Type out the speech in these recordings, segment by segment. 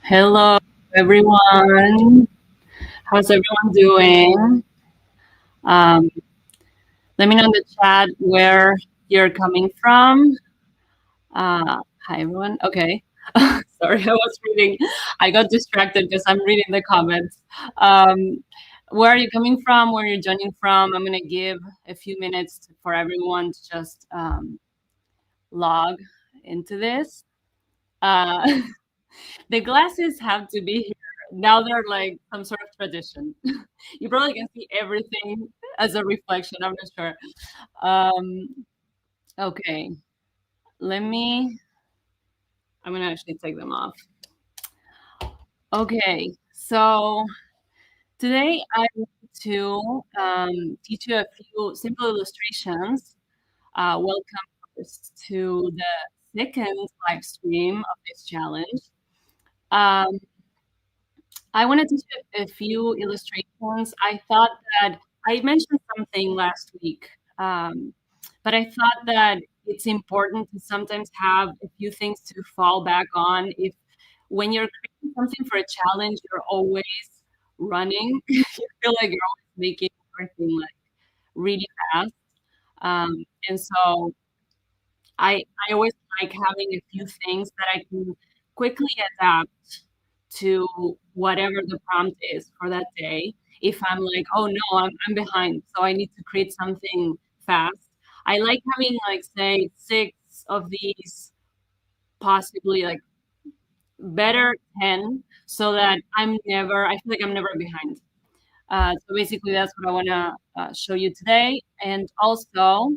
Hello, everyone. How's everyone doing? Um, Let me know in the chat where you're coming from. Hi, everyone. Okay. Sorry, I was reading. I got distracted because I'm reading the comments. Um, where are you coming from? Where you're joining from? I'm going to give a few minutes for everyone to just log into this. Uh, the glasses have to be here. Now they're like some sort of tradition. You probably can see everything as a reflection. I'm not sure. Um, okay, let me. I'm gonna actually take them off. Okay, so today I want to teach you a few simple illustrations. Welcome first to the second live stream of this challenge. Um, I want to teach you a few illustrations. I thought that I mentioned something last week, but I thought that it's important to sometimes have a few things to fall back on. If when you're creating something for a challenge, you're always running. You feel like you're always making everything like really fast. And so I always like having a few things that I can quickly adapt to whatever the prompt is for that day. If I'm like, oh no, I'm behind, so I need to create something fast. I like having like say 6 of these, possibly like better 10, so that I feel like I'm never behind. So basically, that's what I want to show you today. And also,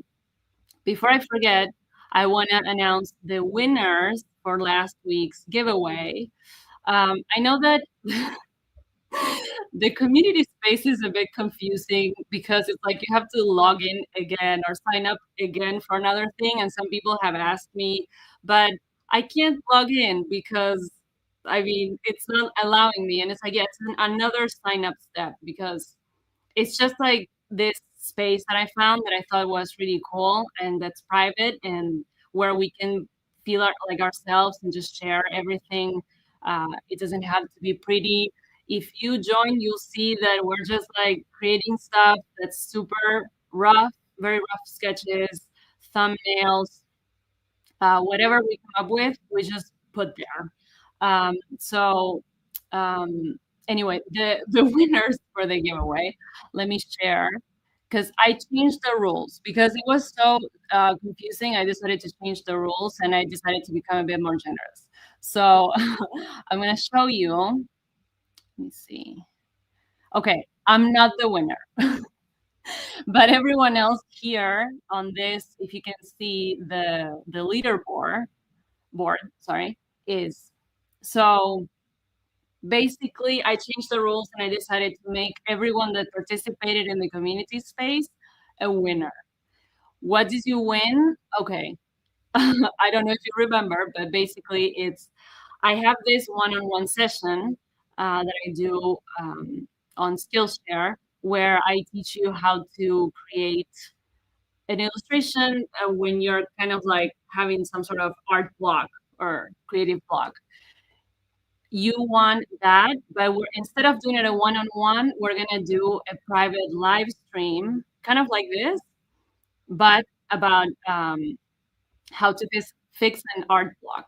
before I forget, I want to announce the winners for last week's giveaway. I know that the community space is a bit confusing because it's like you have to log in again or sign up again for another thing. And some people have asked me, but I can't log in because I mean, it's not allowing me. And it's like, yeah, it's another sign up step because it's just like this space that I found that I thought was really cool and that's private and where we can feel like ourselves and just share everything. It doesn't have to be pretty. If you join, you'll see that we're just like creating stuff that's super rough, very rough sketches, thumbnails, whatever we come up with, we just put there. So um, anyway, the winners for the giveaway, let me share because I changed the rules because it was so confusing. I decided to change the rules and I decided to become a bit more generous. So I'm gonna show you. Let me see. Okay, I'm not the winner, but everyone else here on this, if you can see the leaderboard board, sorry, is. So basically, I changed the rules and I decided to make everyone that participated in the community space a winner. What did you win? Okay. I don't know if you remember, but basically, I have this one-on-one session that I do on Skillshare where I teach you how to create an illustration when you're kind of like having some sort of art block or creative block. You want that, but instead of doing it a one-on-one, we're gonna do a private live stream, kind of like this, but about how to fix an art block.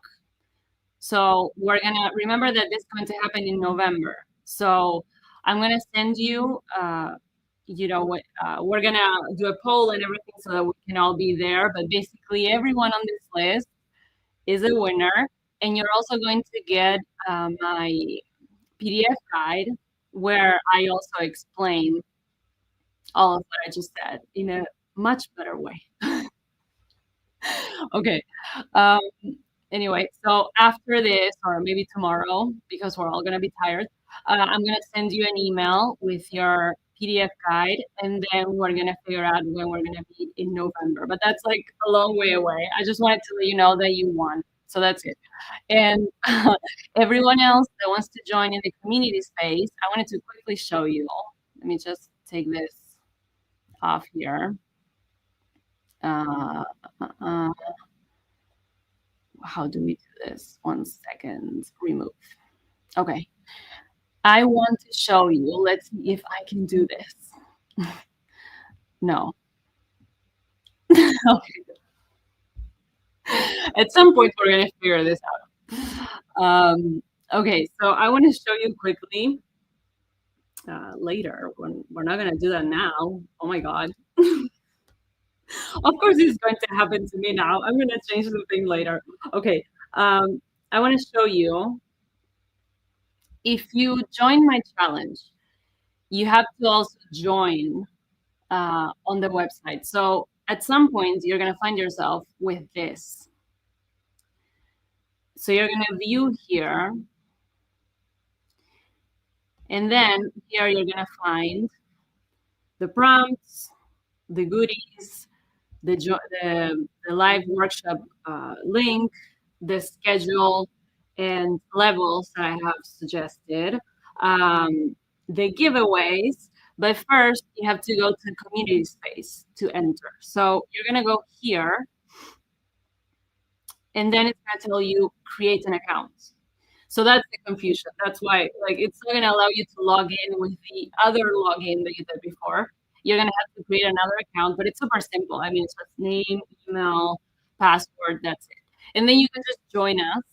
So we're gonna remember that this is going to happen in November. So I'm gonna send you, we're gonna do a poll and everything so that we can all be there. But basically, everyone on this list is a winner, and you're also going to get my PDF guide where I also explain all of what I just said in a much better way. Okay. Um, anyway, so after this, or maybe tomorrow, because we're all going to be tired, I'm going to send you an email with your PDF guide, and then we're going to figure out when we're going to meet in November. But that's like a long way away. I just wanted to let you know that you won. So that's it. And everyone else that wants to join in the community space, I wanted to quickly show you. Let me just take this off here. Uh, how do we do this? 1 second. Remove. Okay. I want to show you. Let's see if I can do this. No. Okay. At some point, we're gonna figure this out. Okay, so I want to show you quickly later. We're not gonna do that now. Oh my God. Of course, it's going to happen to me now. I'm gonna change the thing later. Okay. I want to show you. If you join my challenge, you have to also join on the website. So at some point, you're gonna find yourself with this. So you're gonna view here, and then here you're gonna find the prompts, the goodies, the live workshop link, the schedule, and levels that I have suggested, the giveaways. But first, you have to go to the community space to enter. So you're gonna go here, and then it's gonna tell you create an account. So that's the confusion. That's why, like, it's not gonna allow you to log in with the other login that you did before. You're gonna have to create another account, but it's super simple. I mean, it's just name, email, password, that's it. And then you can just join us.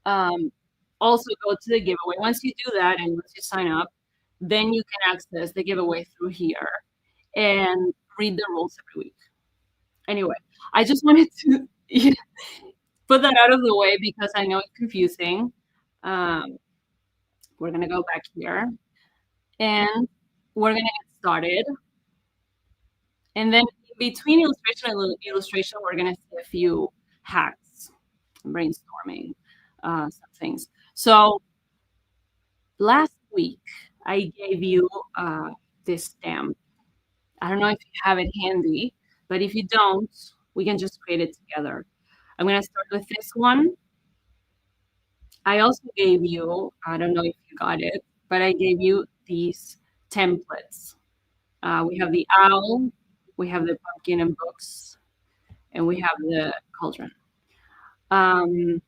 Um, also go to the giveaway. Once you do that and once you sign up, then you can access the giveaway through here and read the rules every week. Anyway, I just wanted to put that out of the way because I know it's confusing. Um, we're gonna go back here and we're gonna get started. And then between illustration and illustration, we're gonna see a few hacks, brainstorming, some things. So last week, I gave you this stamp. I don't know if you have it handy, but if you don't, we can just create it together. I'm gonna start with this one. I also gave you, I don't know if you got it, but I gave you these templates. We have the owl, we have the pumpkin and books, and we have the cauldron. Um,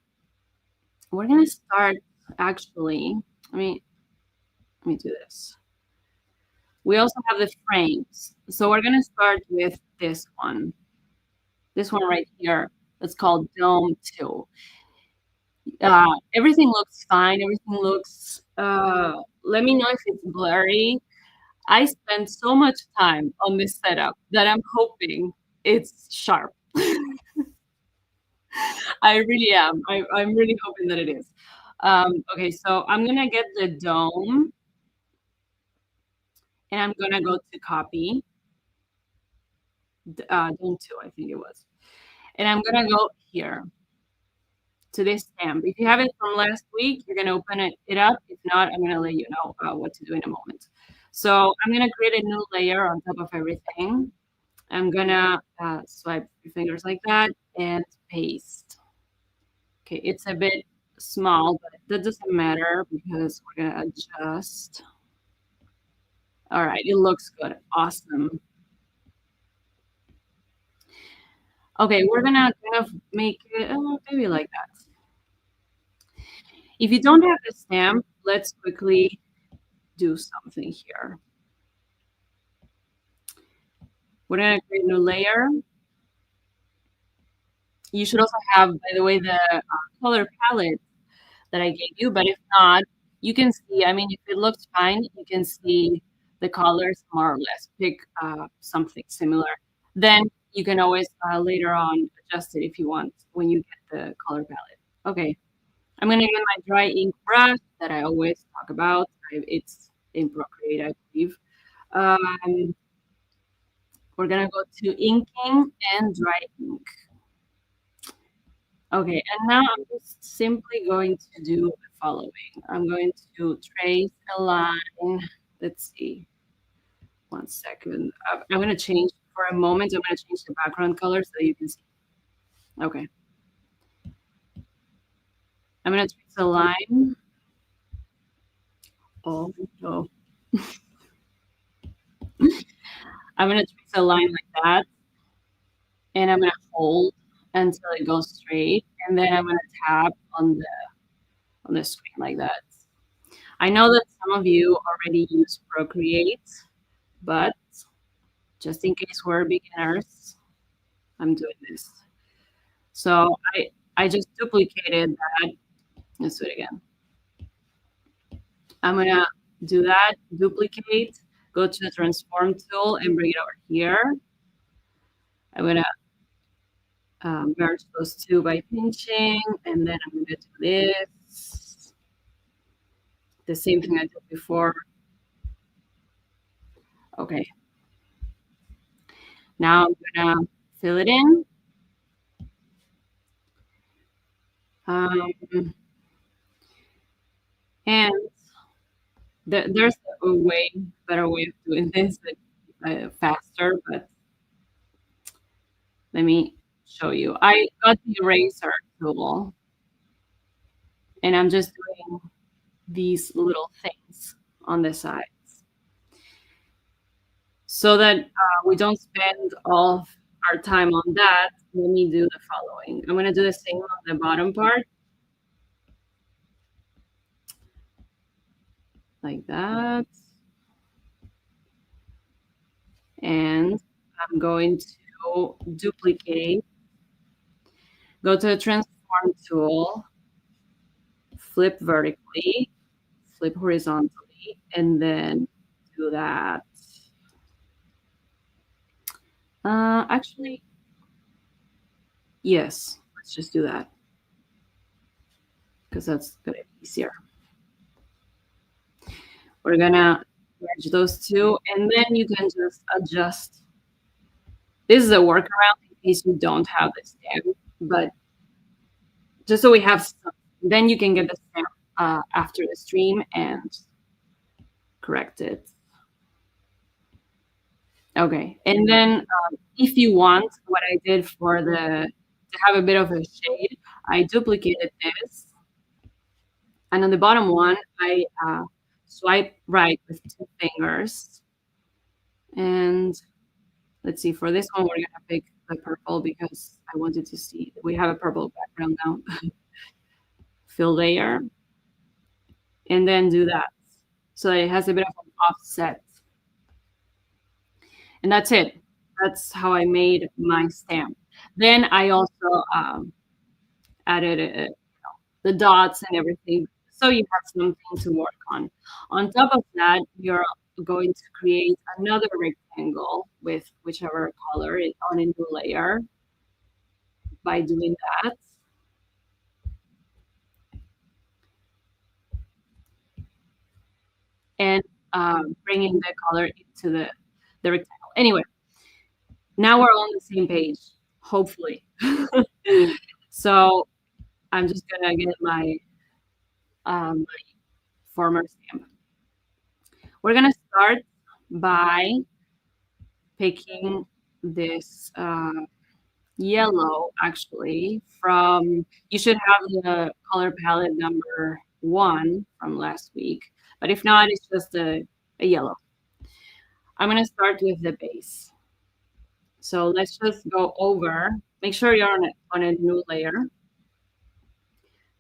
we're gonna start actually. Let me do this. We also have the frames, so we're gonna start with this one. This one right here. It's called Dome 2. Everything looks fine. Everything looks. Let me know if it's blurry. I spent so much time on this setup that I'm hoping it's sharp. I really am. I'm really hoping that it is. Okay, so I'm gonna get the dome and I'm gonna go to copy, dome 2, I think it was. And I'm gonna go here to this stamp. If you have it from last week, you're gonna open it up. If not, I'm gonna let you know what to do in a moment. So I'm gonna create a new layer on top of everything. I'm gonna swipe your fingers like that and paste. Okay, it's a bit small, but that doesn't matter because we're gonna adjust. All right, it looks good. Awesome. Okay, we're gonna kind of make it maybe like that. If you don't have the stamp, let's quickly do something here. We're gonna create a new layer. You should also have, by the way, the color palette that I gave you, but if not, you can see, I mean, if it looks fine, you can see the colors more or less. Pick something similar. Then you can always later on adjust it if you want when you get the color palette. Okay, I'm gonna get my dry ink brush that I always talk about. It's in Procreate, I believe. Um, we're gonna go to inking and dry ink. Okay, and now I'm just simply going to do the following. I'm going to trace a line. Let's see, 1 second. I'm going to change for a moment. I'm going to change the background color so you can see. Okay. I'm going to trace a line. Oh, no. I'm going to trace a line like that. And I'm going to hold until it goes straight. And then I'm going to tap on the screen like that. I know that some of you already use Procreate, but just in case we're beginners, I'm doing this. So I just duplicated that. Let's do it again. I'm gonna do that, duplicate, go to the transform tool and bring it over here. I'm gonna merge those two by pinching, and then I'm gonna do this. The same thing I did before. Okay. Now I'm gonna fill it in. Um, and there's a way, better way of doing this, faster, but let me show you. I got the eraser tool, and I'm just doing these little things on the sides so that we don't spend all of our time on that. Let me do the following. I'm going to do the same on the bottom part, like that. And I'm going to duplicate, go to the transform tool, flip vertically, flip horizontally, and then do that. Actually, yes, let's just do that because that's gonna be easier. We're gonna merge those two, and then you can just adjust. This is a workaround in case you don't have the stamp, but just so we have some, then you can get the stamp after the stream and correct it. Okay, and then if you want, what I did for to have a bit of a shade, I duplicated this, and on the bottom one, I swipe right with two fingers, and let's see, for this one, we're gonna pick the purple because I wanted to see, we have a purple background now. Fill layer, and then do that, so that it has a bit of an offset. And that's it. That's how I made my stamp. Then I also added the dots and everything, so you have something to work on. On top of that, you're going to create another rectangle with whichever color on a new layer by doing that. And bringing the color into the rectangle. Anyway, now we're on the same page, hopefully. So I'm just gonna get my former stamp. We're gonna start by picking this yellow, actually, from, you should have the color palette number 1 from last week, but if not, it's just a yellow. I'm gonna start with the base. So let's just go over, make sure you're on a new layer.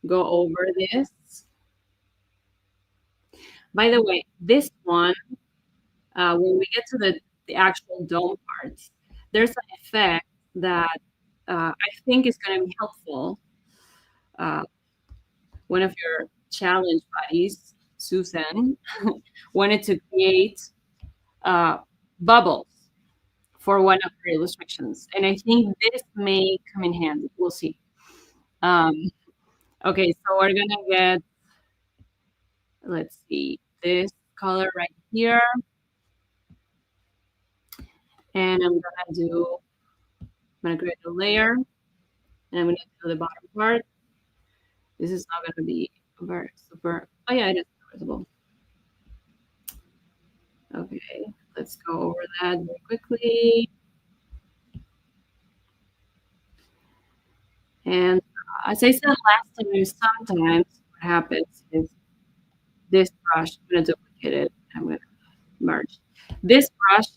Go over this. By the way, this one, when we get to the actual dome parts, there's an effect that I think is going to be helpful. One of your challenge buddies, Susan, wanted to create bubbles for one of her illustrations. And I think this may come in handy. We'll see. Okay, so we're going to get, let's see, this color right here. And I'm gonna create a layer, and I'm gonna do the bottom part. This is not gonna be very super, oh yeah, it is visible. Okay, let's go over that very quickly. And as I said last time, sometimes what happens is this brush, I'm gonna duplicate it, I'm gonna merge. This brush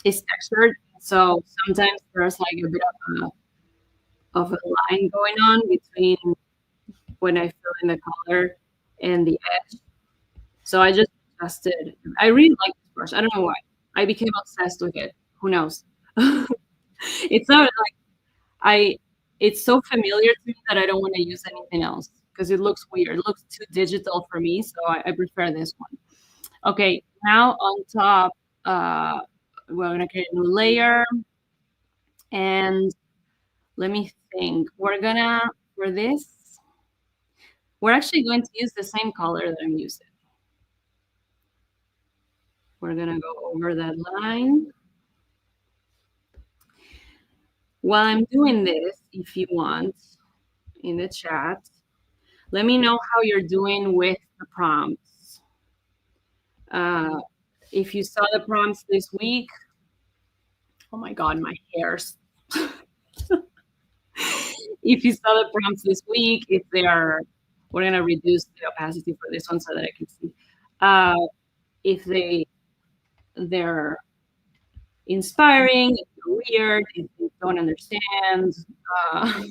is textured, so sometimes there's like a bit of a line going on between when I fill in the color and the edge. So I just adjusted. I really like this brush. I don't know why. I became obsessed with it. Who knows? It's not like I. It's so familiar to me that I don't want to use anything else because it looks weird. It looks too digital for me, so I prefer this one. Okay, now on top, uh, we're gonna create a new layer, and let me think. We're gonna for this. We're actually going to use the same color that I'm using. We're gonna go over that line. While I'm doing this, if you want, in the chat, let me know how you're doing with the prompts. Uh, if you saw the prompts this week, oh my God, my hairs. If you saw the prompts this week, if they are, we're gonna reduce the opacity for this one so that I can see. If they're inspiring, if they're weird, if you don't understand, uh,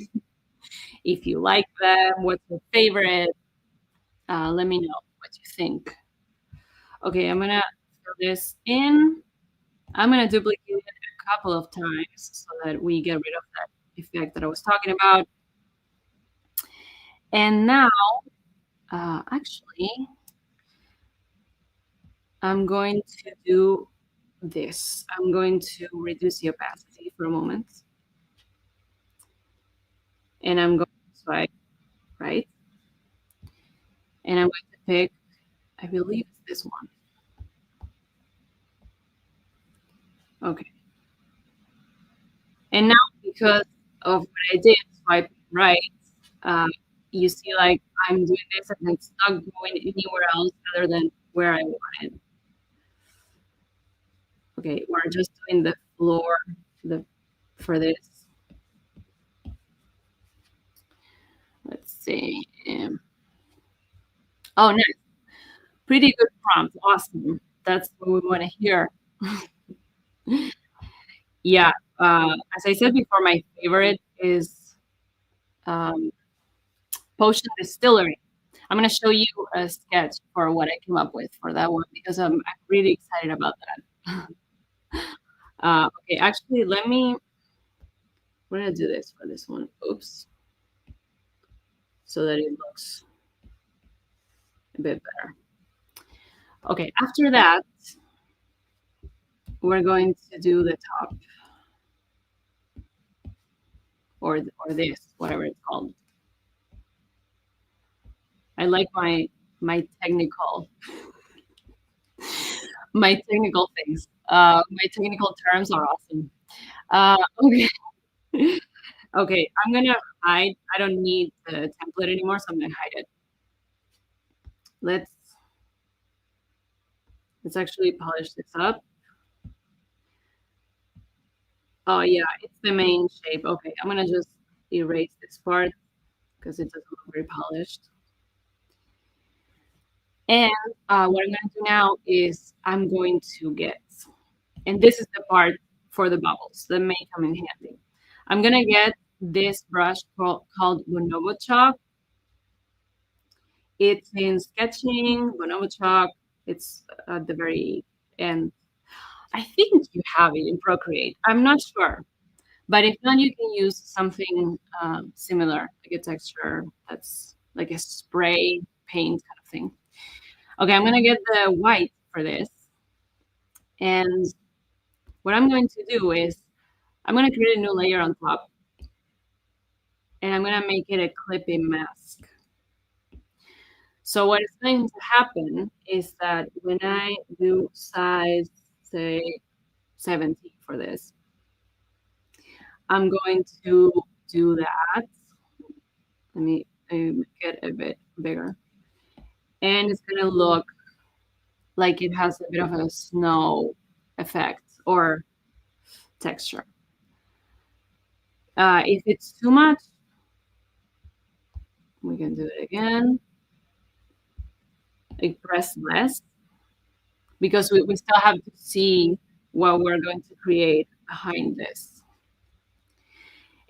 if you like them, what's your favorite? Let me know what you think. Okay, I'm gonna fill this in. I'm gonna duplicate it a couple of times so that we get rid of that effect that I was talking about. And now, actually, I'm going to do this. I'm going to reduce the opacity for a moment. And I'm going to swipe right. And I'm going to pick, I believe it's this one. Okay. And now, because of what I did, swipe right, uh, you see like I'm doing this and it's not going anywhere else other than where I wanted. Okay, we're just doing the floor for this. Let's see. Oh, nice. Pretty good prompt. Awesome. That's what we want to hear. Yeah. As I said before, my favorite is um, Potion Distillery. I'm going to show you a sketch for what I came up with for that one because I'm really excited about that. Okay, actually, we're going to do this for this one. Oops. So that it looks a bit better. Okay, after that, we're going to do the top or this, whatever it's called. I like my technical my technical things. My technical terms are awesome. Okay. Okay, I'm gonna hide. I don't need the template anymore, so I'm gonna hide it. Let's actually polish this up. Oh yeah, it's the main shape. Okay, I'm gonna just erase this part because it doesn't look very polished. And what I'm gonna do now is I'm going to get, and this is the part for the bubbles that may come in handy. I'm gonna get this brush called Bonobo Chalk. It's in sketching, Bonobo Chalk. It's at the very end. I think you have it in Procreate. I'm not sure. But if not, you can use something similar, like a texture that's like a spray paint kind of thing. Okay, I'm gonna get the white for this. And what I'm going to do is I'm gonna create a new layer on top and I'm gonna make it a clipping mask. So what is going to happen is that when I do size, say 70 for this, I'm going to do that. Let me make it a bit bigger. And it's gonna look like it has a bit of a snow effect or texture. If it's too much, we can do it again. Like press less because we still have to see what we're going to create behind this.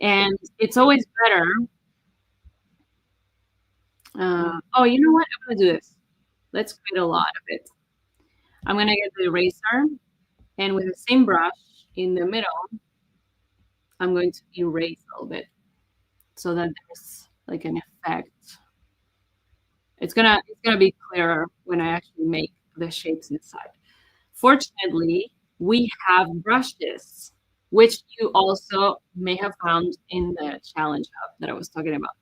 And it's always better Oh, you know what? I'm gonna do this. Let's create a lot of it. I'm gonna get the eraser, and with the same brush in the middle, I'm going to erase a little bit so that there's like an effect. It's gonna be clearer when I actually make the shapes inside. Fortunately, we have brushes, which you also may have found in the challenge hub that I was talking about.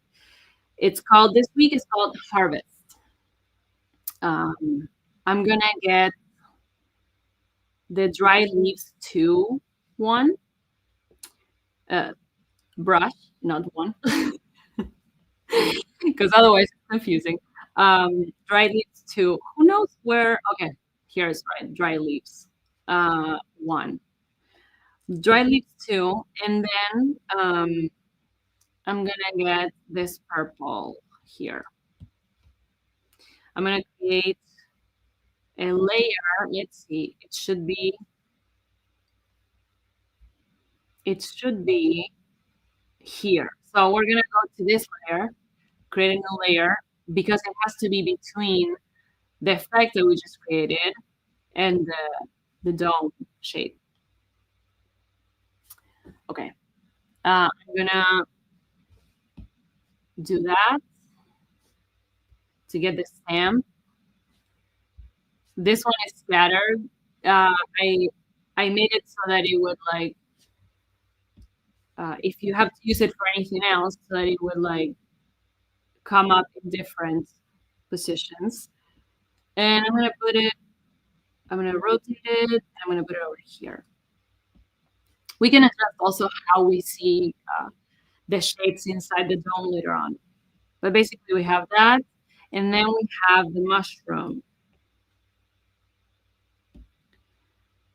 It's called, this week is called Harvest. Um, I'm gonna get the dry leaves 2 one uh, brush, not one, because otherwise it's confusing. Dry leaves 2. Who knows where? Okay, here's dry leaves 1. Dry leaves 2, and then I'm gonna get this purple here. I'm gonna create a layer. Let's see. It should be here. So we're gonna go to this layer, create a new layer, because it has to be between the effect that we just created and the dome shape. Okay. I'm gonna do that to get the stamp. This one is scattered. I made it so that it would like if you have to use it for anything else, so that it would like come up in different positions. And I'm gonna rotate it, and I'm gonna put it over here. We can adjust also how we see the shapes inside the dome later on. But basically we have that, and then we have the mushroom.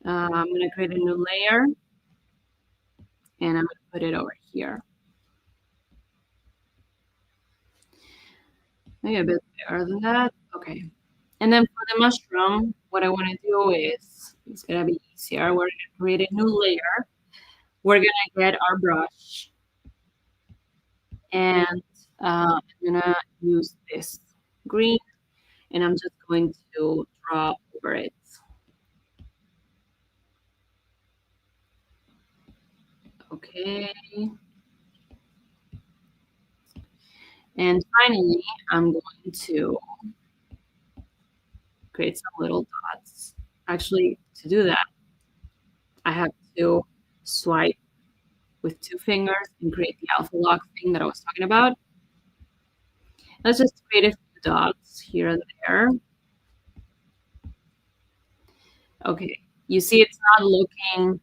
I'm gonna create a new layer, and I'm gonna put it over here. Maybe a bit bigger than that. Okay. And then for the mushroom, what I want to do is, it's gonna be easier. We're gonna create a new layer. We're gonna get our brush, and I'm gonna use this green, and I'm just going to draw over it. Okay. And finally, I'm going to create some little dots. Actually, to do that, I have to swipe with 2 fingers and create the alpha lock thing that I was talking about. Let's just create a few dots here and there. Okay, you see it's not looking,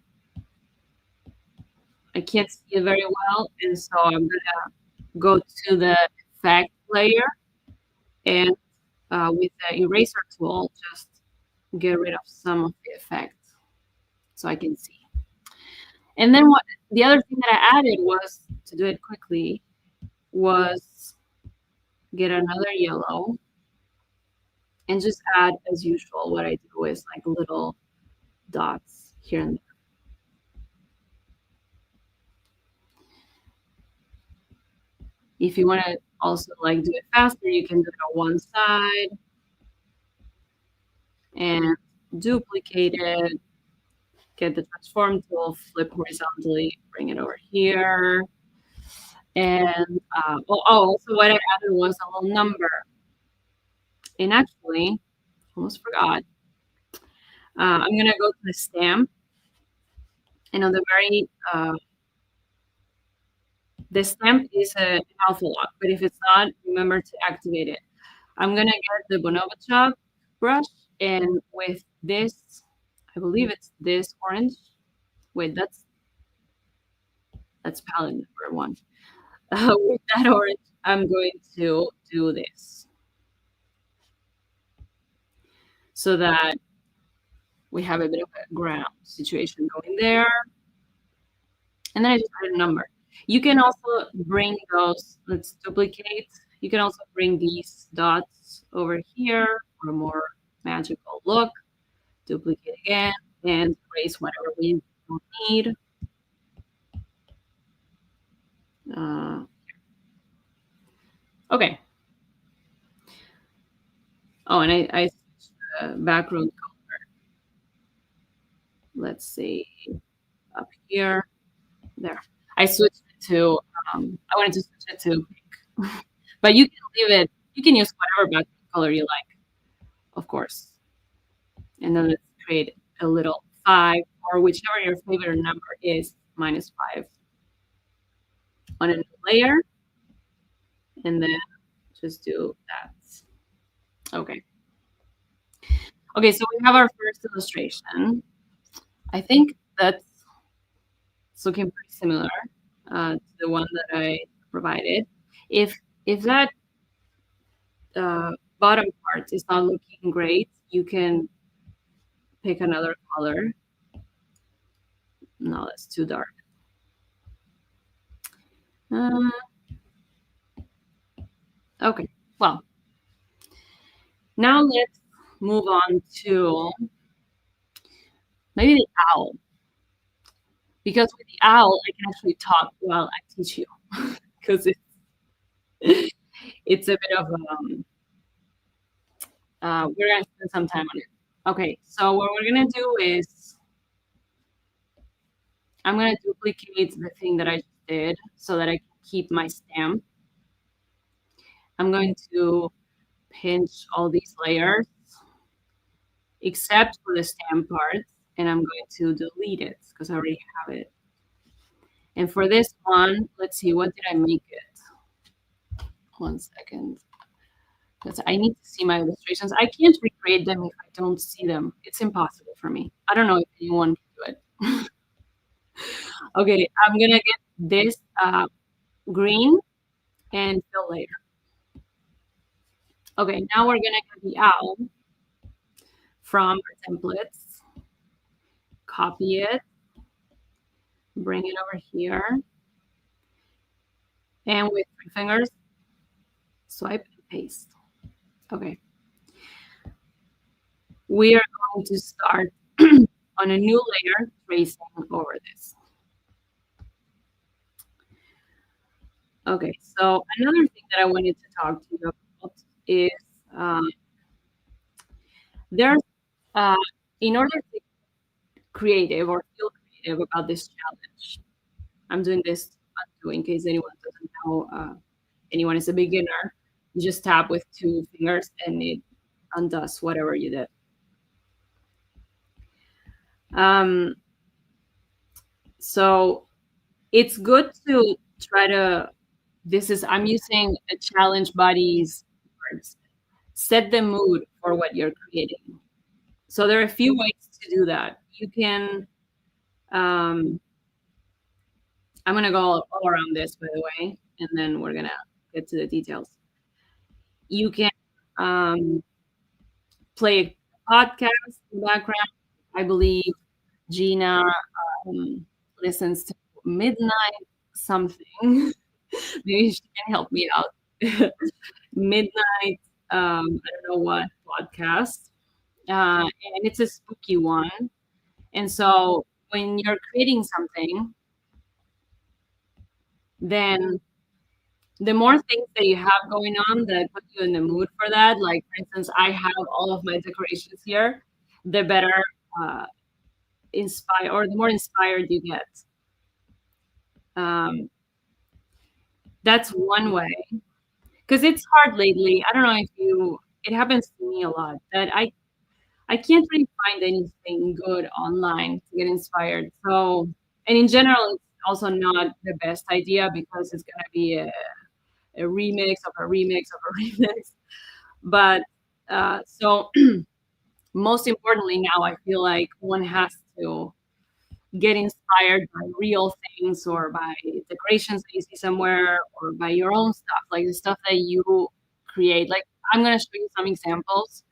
I can't see it very well, and so I'm gonna go to the effect layer, and with the eraser tool, just get rid of some of the effects so I can see. And then what the other thing that I added was, to do it quickly, was get another yellow and just add, as usual, what I do is like little dots here and there. If you want to also like do it faster, you can do it on one side and duplicate it, get the transform tool, flip horizontally, bring it over here. And also what I added was a little number. And actually, almost forgot. I'm gonna go to the stamp, and on the very the stamp is an alpha lock, but if it's not, remember to activate it. I'm gonna get the Bonobo chalk brush, and with this, I believe it's this orange. Wait, that's palette number 1. With that orange, I'm going to do this so that we have a bit of a ground situation going there. And then I just add a number. You can also bring those, let's duplicate. You can also bring these dots over here for a more magical look. Duplicate again and erase whatever we don't need. Okay. Oh, and I switched the background color. Let's see, up here, there. I switched it to, I wanted to switch it to pink. But you can leave it, you can use whatever background color you like, of course. And then let's create a little 5, or whichever your favorite number is, -5 on a new layer. And then just do that. Okay. Okay, so we have our first illustration. I think that's looking pretty similar to the one that I provided. If that bottom part is not looking great, you can pick another color. No, that's too dark. Okay, well, now let's move on to maybe the owl. Because with the owl, I can actually talk while I teach you. Because it's a bit of we're gonna spend some time on it. Okay, so what we're gonna do is I'm gonna duplicate the thing that I just did so that I can keep my stamp. I'm going to pinch all these layers except for the stamp part, and I'm going to delete it because I already have it. And for this one, let's see, what did I make it? 1 second. Because I need to see my illustrations. I can't recreate them if I don't see them. It's impossible for me. I don't know if anyone can do it. Okay, I'm gonna get this green and fill layer. Okay, now we're gonna get the owl from our templates, copy it, bring it over here, and with 3 fingers, swipe and paste. Okay. We are going to start on a new layer, tracing over this. Okay, so another thing that I wanted to talk to you about is there's in order to be creative or feel creative about this challenge, I'm doing this in case anyone doesn't know, anyone is a beginner. You just tap with 2 fingers and it undoes whatever you did. So it's good to try to, I'm using a challenge buddies words, set the mood for what you're creating. So there are a few ways to do that. You can, I'm gonna go all around this, by the way, and then we're gonna get to the details. You can play a podcast in the background. I believe Gina listens to midnight something. Maybe she can help me out. Midnight, I don't know what podcast. And it's a spooky one. And so when you're creating something, then the more things that you have going on that put you in the mood for that, like for instance, I have all of my decorations here, the better the more inspired you get. That's one way. Because it's hard lately. I don't know if it happens to me a lot that I can't really find anything good online to get inspired. So, and in general, it's also not the best idea because it's gonna be a remix of a remix of a remix. But so most importantly now, I feel like one has to get inspired by real things or by decorations that you see somewhere or by your own stuff, like the stuff that you create. Like I'm gonna show you some examples.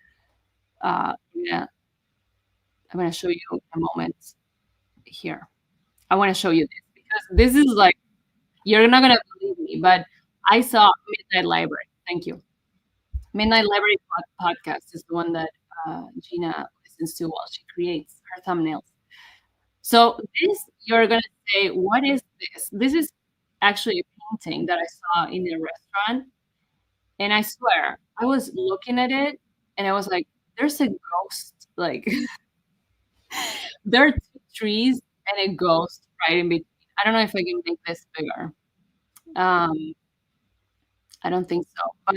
Yeah, I'm gonna show you in a moment here. I want to show you this because this is like you're not gonna believe me, but I saw Midnight Library. Thank you. Midnight Library podcast is the one that Gina listens to while she creates her thumbnails. So this, you're gonna say, what is this? This is actually a painting that I saw in a restaurant, and I swear I was looking at it and I was like, "There's a ghost, like, there are 2 trees and a ghost right in between." I don't know if I can make this bigger. Um, I don't think so, but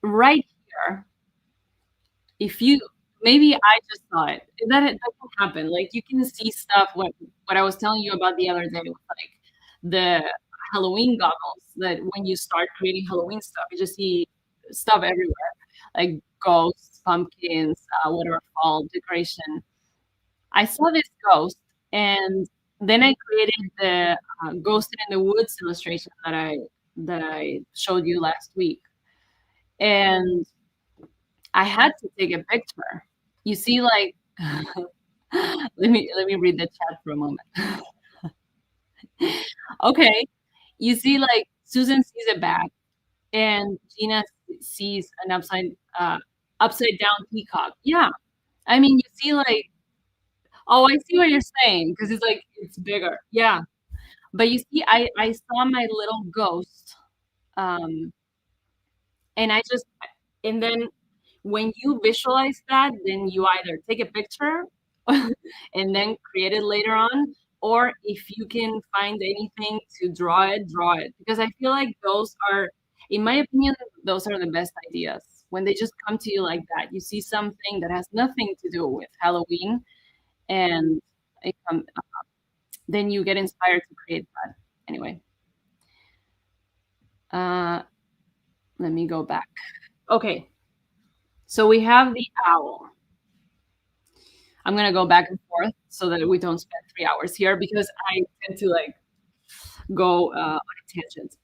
right here, if you maybe I just saw it. That can happen. Like, you can see stuff, what I was telling you about the other day with, like, the Halloween goggles, that when you start creating Halloween stuff, you just see stuff everywhere, like ghosts, pumpkins, whatever fall decoration. I saw this ghost, and then I created the Ghost in the Woods illustration that I showed you last week, and I had to take a picture. You see, like, let me read the chat for a moment. Okay, you see, like, Susan sees a bat, and Gina sees an upside down peacock. Yeah, I mean, you see, like, oh, I see what you're saying, because it's like it's bigger. Yeah, but you see, I saw my little ghost, um, and I just and then when you visualize that, then you either take a picture and then create it later on, or if you can find anything to draw it. Because I feel like those are, in my opinion, those are the best ideas. When they just come to you like that. You see something that has nothing to do with Halloween, and then you get inspired to create that. Anyway, uh, let me go back. Okay, so we have the owl. I'm gonna go back and forth so that we don't spend 3 hours here, because I tend to, like, go on a tangent.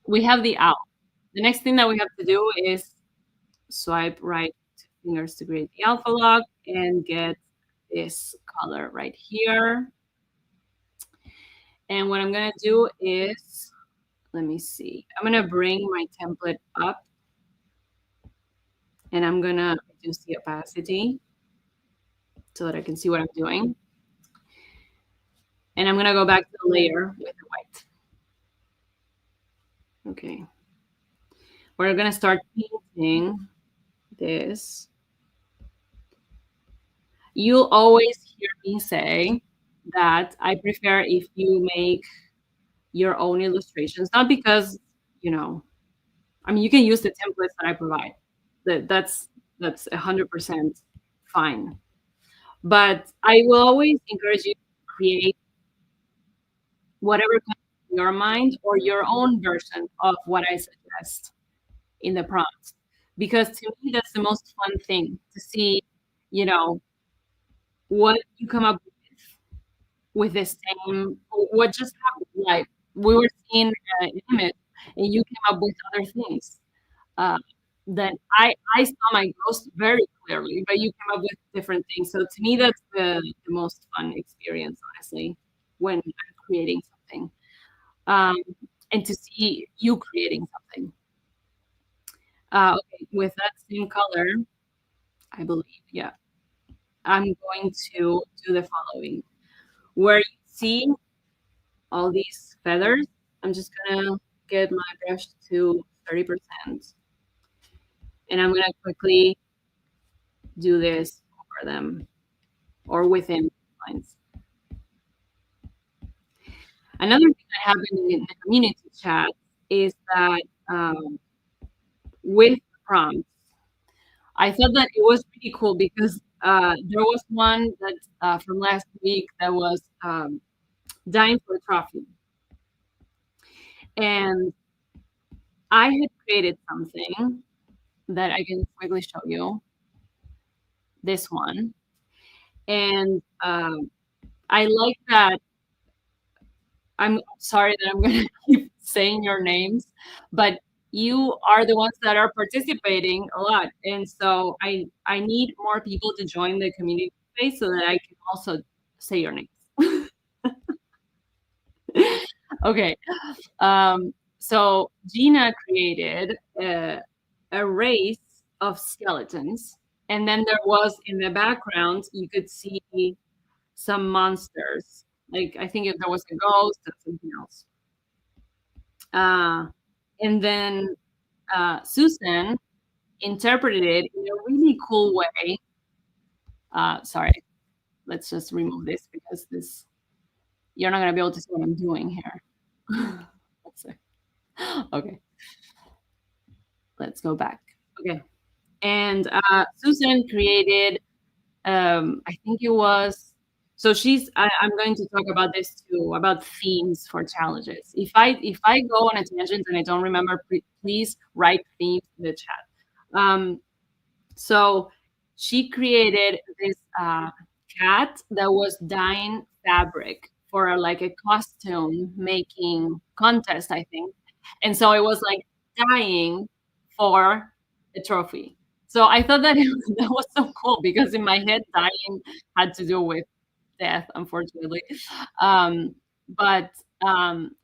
We have the owl. The next thing that we have to do is swipe right 2 fingers to create the alpha log and get this color right here. And what I'm gonna do is, let me see, I'm gonna bring my template up, and I'm gonna reduce the opacity so that I can see what I'm doing. And I'm gonna go back to the layer with the white. Okay. We're gonna start painting this. You'll always hear me say that I prefer if you make your own illustrations, not because, you know, I mean, you can use the templates that I provide. That's 100% fine. But I will always encourage you to create whatever comes to your mind, or your own version of what I suggest in the prompt. Because to me, that's the most fun thing, to see, you know, what you come up with the same, what just happened. Like, we were seeing an image, and you came up with other things. That I saw my ghost very clearly, but you came up with different things. So to me, that's the most fun experience, honestly, when I'm creating something, um, and to see you creating something. Okay, with that same color, I believe, yeah, I'm going to do the following. Where you see all these feathers, I'm just gonna get my brush to 30%, and I'm gonna quickly do this over them, or within lines. Another thing that happened in the community chat is that, with prompts, I thought that it was pretty cool, because there was one that from last week that was dying for a trophy, and I had created something that I can quickly show you. This one, and I like that. I'm sorry that I'm gonna keep saying your names, but you are the ones that are participating a lot, and so I need more people to join the community space so that I can also say your names. Okay, so Gina created a race of skeletons, and then there was, in the background, you could see some monsters. Like, I think if there was a ghost and something else. And then Susan interpreted it in a really cool way. Sorry, let's just remove this because this you're not gonna be able to see what I'm doing here. Let's see. Okay, let's go back. Okay, and Susan created I think it was so I'm going to talk about this too, about themes for challenges. If I go on a tangent and I don't remember, please write themes in the chat. So she created this cat that was dyeing fabric for like a costume making contest, I think. And so it was like dyeing for a trophy. So I thought that that was so cool because in my head, dyeing had to do with death, unfortunately. Um, but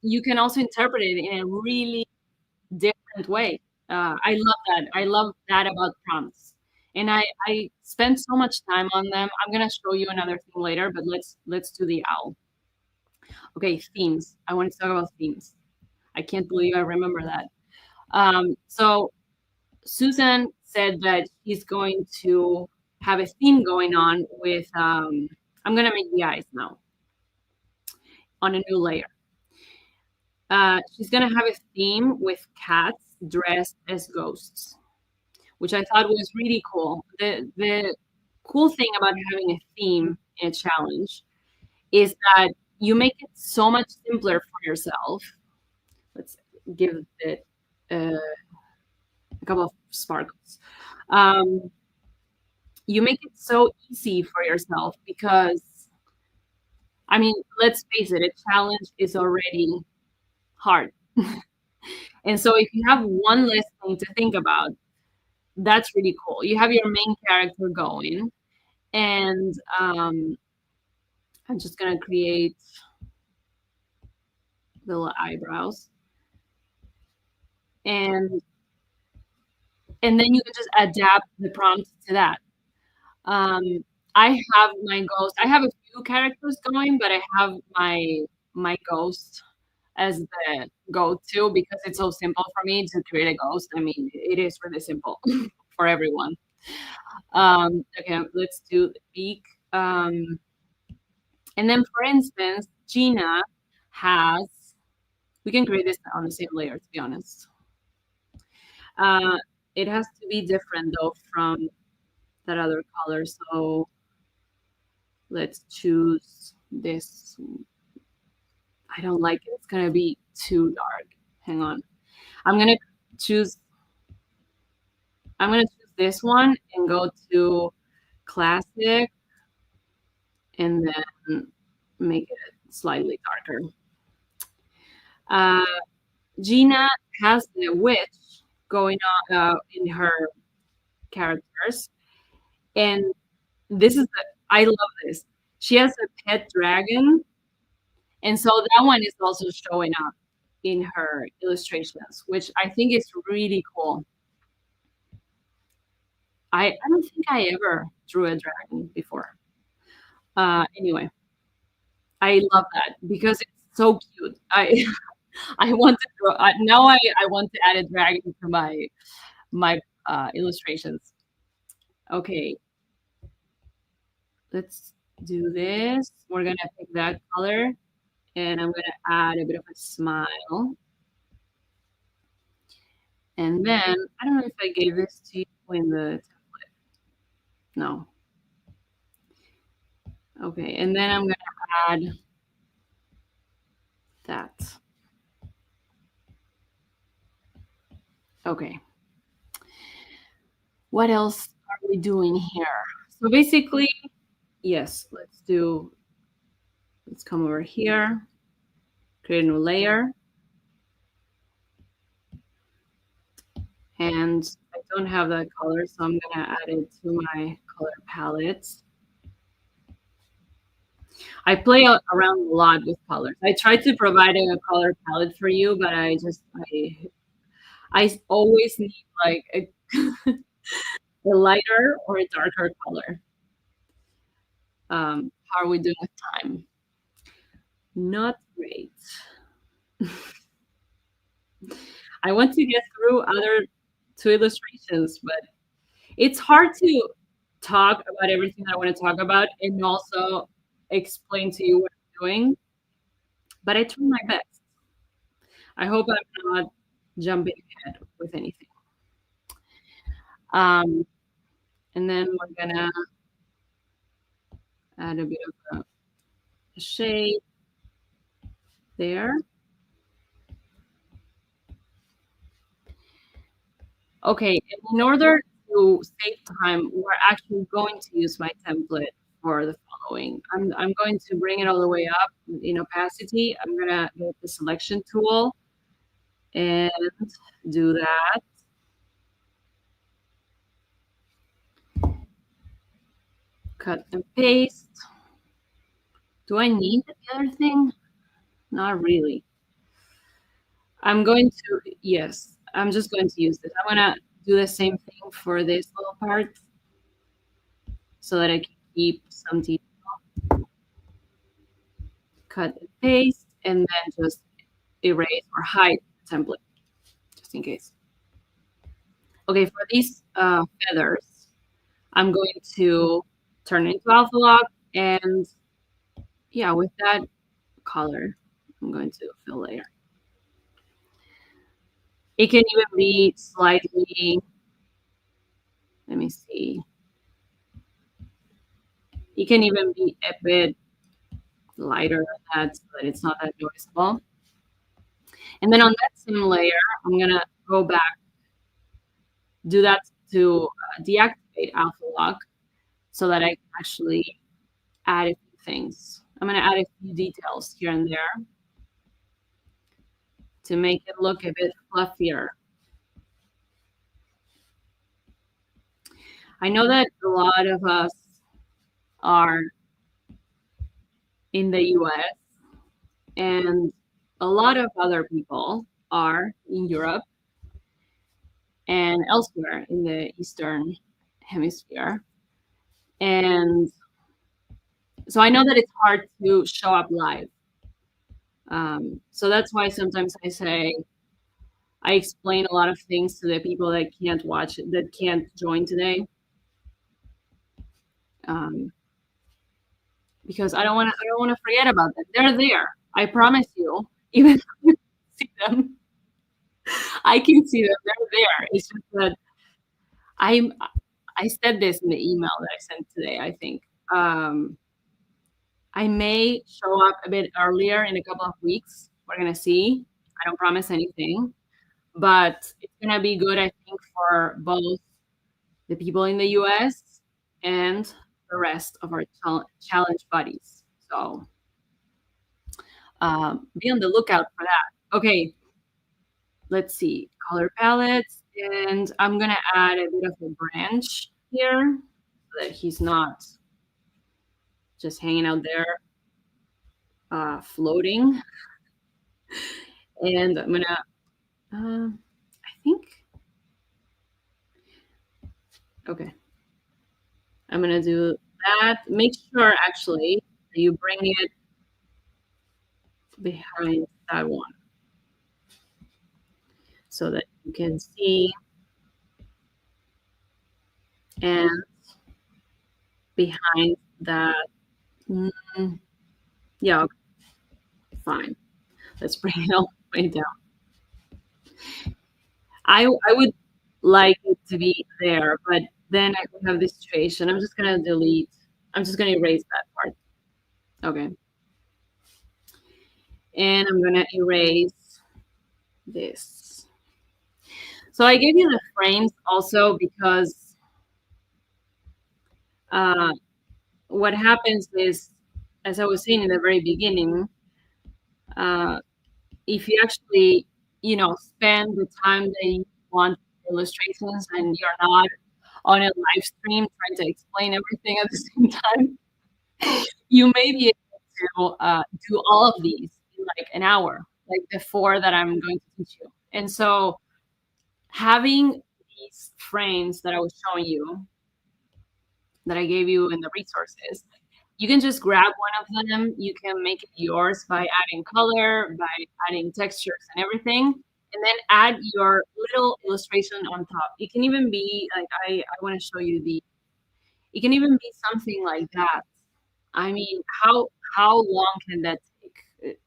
you can also interpret it in a really different way. I love that. I love that about prompts. And I spend so much time on them. I'm gonna show you another thing later, but let's do the owl. Okay, themes. I want to talk about themes. I can't believe I remember that. So Susan said that she's going to have a theme going on with I'm gonna make the eyes now on a new layer. She's gonna have a theme with cats dressed as ghosts, which I thought was really cool. The cool thing about having a theme in a challenge is that you make it so much simpler for yourself. Let's give it a couple of sparkles. Um, you make it so easy for yourself because, I mean, let's face it, a challenge is already hard. And so if you have one less thing to think about, that's really cool. You have your main character going, and I'm just gonna create little eyebrows, and then you can just adapt the prompt to that. Um, I have my ghost. I have a few characters going, but I have my ghost as the go-to because it's so simple for me to create a ghost. I mean, it is really simple for everyone. Okay, let's do the beak. And then, for instance, Gina has. We can create this on the same layer, to be honest. Uh, it has to be different though from that other color. So let's choose this. I don't like it. It's gonna be too dark. Hang on. I'm gonna choose. I'm gonna choose this one and go to classic, and then make it slightly darker. Uh, Gina has the witch going on in her characters, and this is I love this. She has a pet dragon, and so that one is also showing up in her illustrations, which I think is really cool. I don't think I ever drew a dragon before. Anyway, I love that because it's so cute. I I want to draw now. I want to add a dragon to my illustrations. Okay, let's do this. We're gonna pick that color, and I'm gonna add a bit of a smile. And then I don't know if I gave this to you in the template. No. Okay, and then I'm gonna add that. Okay. What else are we doing here? So basically, yes, let's come over here, create a new layer. And I don't have that color, so I'm gonna add it to my color palette. I play around a lot with colors. I try to provide a color palette for you, but I always need like a lighter or a darker color. How are we doing with time? Not great. I want to get through other two illustrations, but it's hard to talk about everything that I want to talk about and also explain to you what I'm doing, but I try my best. I hope I'm not jumping ahead with anything. Um, and then we're gonna add a bit of a shade there. Okay, in order to save time, we're actually going to use my template for the following. I'm going to bring it all the way up in opacity. I'm gonna get the selection tool and do that. Cut and paste. Do I need the other thing? Not really. I'm going to, yes, I'm just going to use this. I'm gonna do the same thing for this little part so that I can keep some detail. Cut and paste, and then just erase or hide the template, just in case. Okay, for these feathers, I'm going to turn it into alpha lock, and yeah, with that color, I'm going to fill layer. It can even be slightly, let me see. It can even be a bit lighter than that so that it's not that noticeable. And then on that same layer, I'm gonna go back, do that to deactivate alpha lock so that I can actually add a few things. I'm gonna add a few details here and there to make it look a bit fluffier. I know that a lot of us are in the US and a lot of other people are in Europe and elsewhere in the Eastern Hemisphere. And so I know that it's hard to show up live. So that's why sometimes I say, I explain a lot of things to the people that can't watch, that can't join today. Because I don't want to forget about them. They're there. I promise you. Even if you see them, I can see them. They're there. It's just that I'm. I said this in the email that I sent today. I think I may show up a bit earlier in a couple of weeks. We're gonna see. I don't promise anything, but it's gonna be good. I think for both the people in the US and the rest of our challenge buddies. So be on the lookout for that. Okay, let's see, color palettes, and I'm gonna add a bit of a branch here so that he's not just hanging out there floating. And I'm gonna, I think, okay, I'm gonna do that. Make sure actually that you bring it behind that one so that you can see, and behind that, yeah, okay, fine. Let's bring it all the way down. I would like it to be there, but then I would have this situation. I'm just gonna delete, I'm just gonna erase that part. Okay. And I'm gonna erase this. So I gave you the frames also because what happens is, as I was saying in the very beginning, if you actually, spend the time that you want illustrations and you're not on a live stream trying to explain everything at the same time, you may be able to do all of these in like an hour, like the four that I'm going to teach you. And so having these frames that I was showing you, that I gave you in the resources, you can just grab one of them. You can make it yours by adding color, by adding textures and everything. and then add your little illustration on top. It can even be like I want to show you the. It can even be something like that. I mean, how long can that take?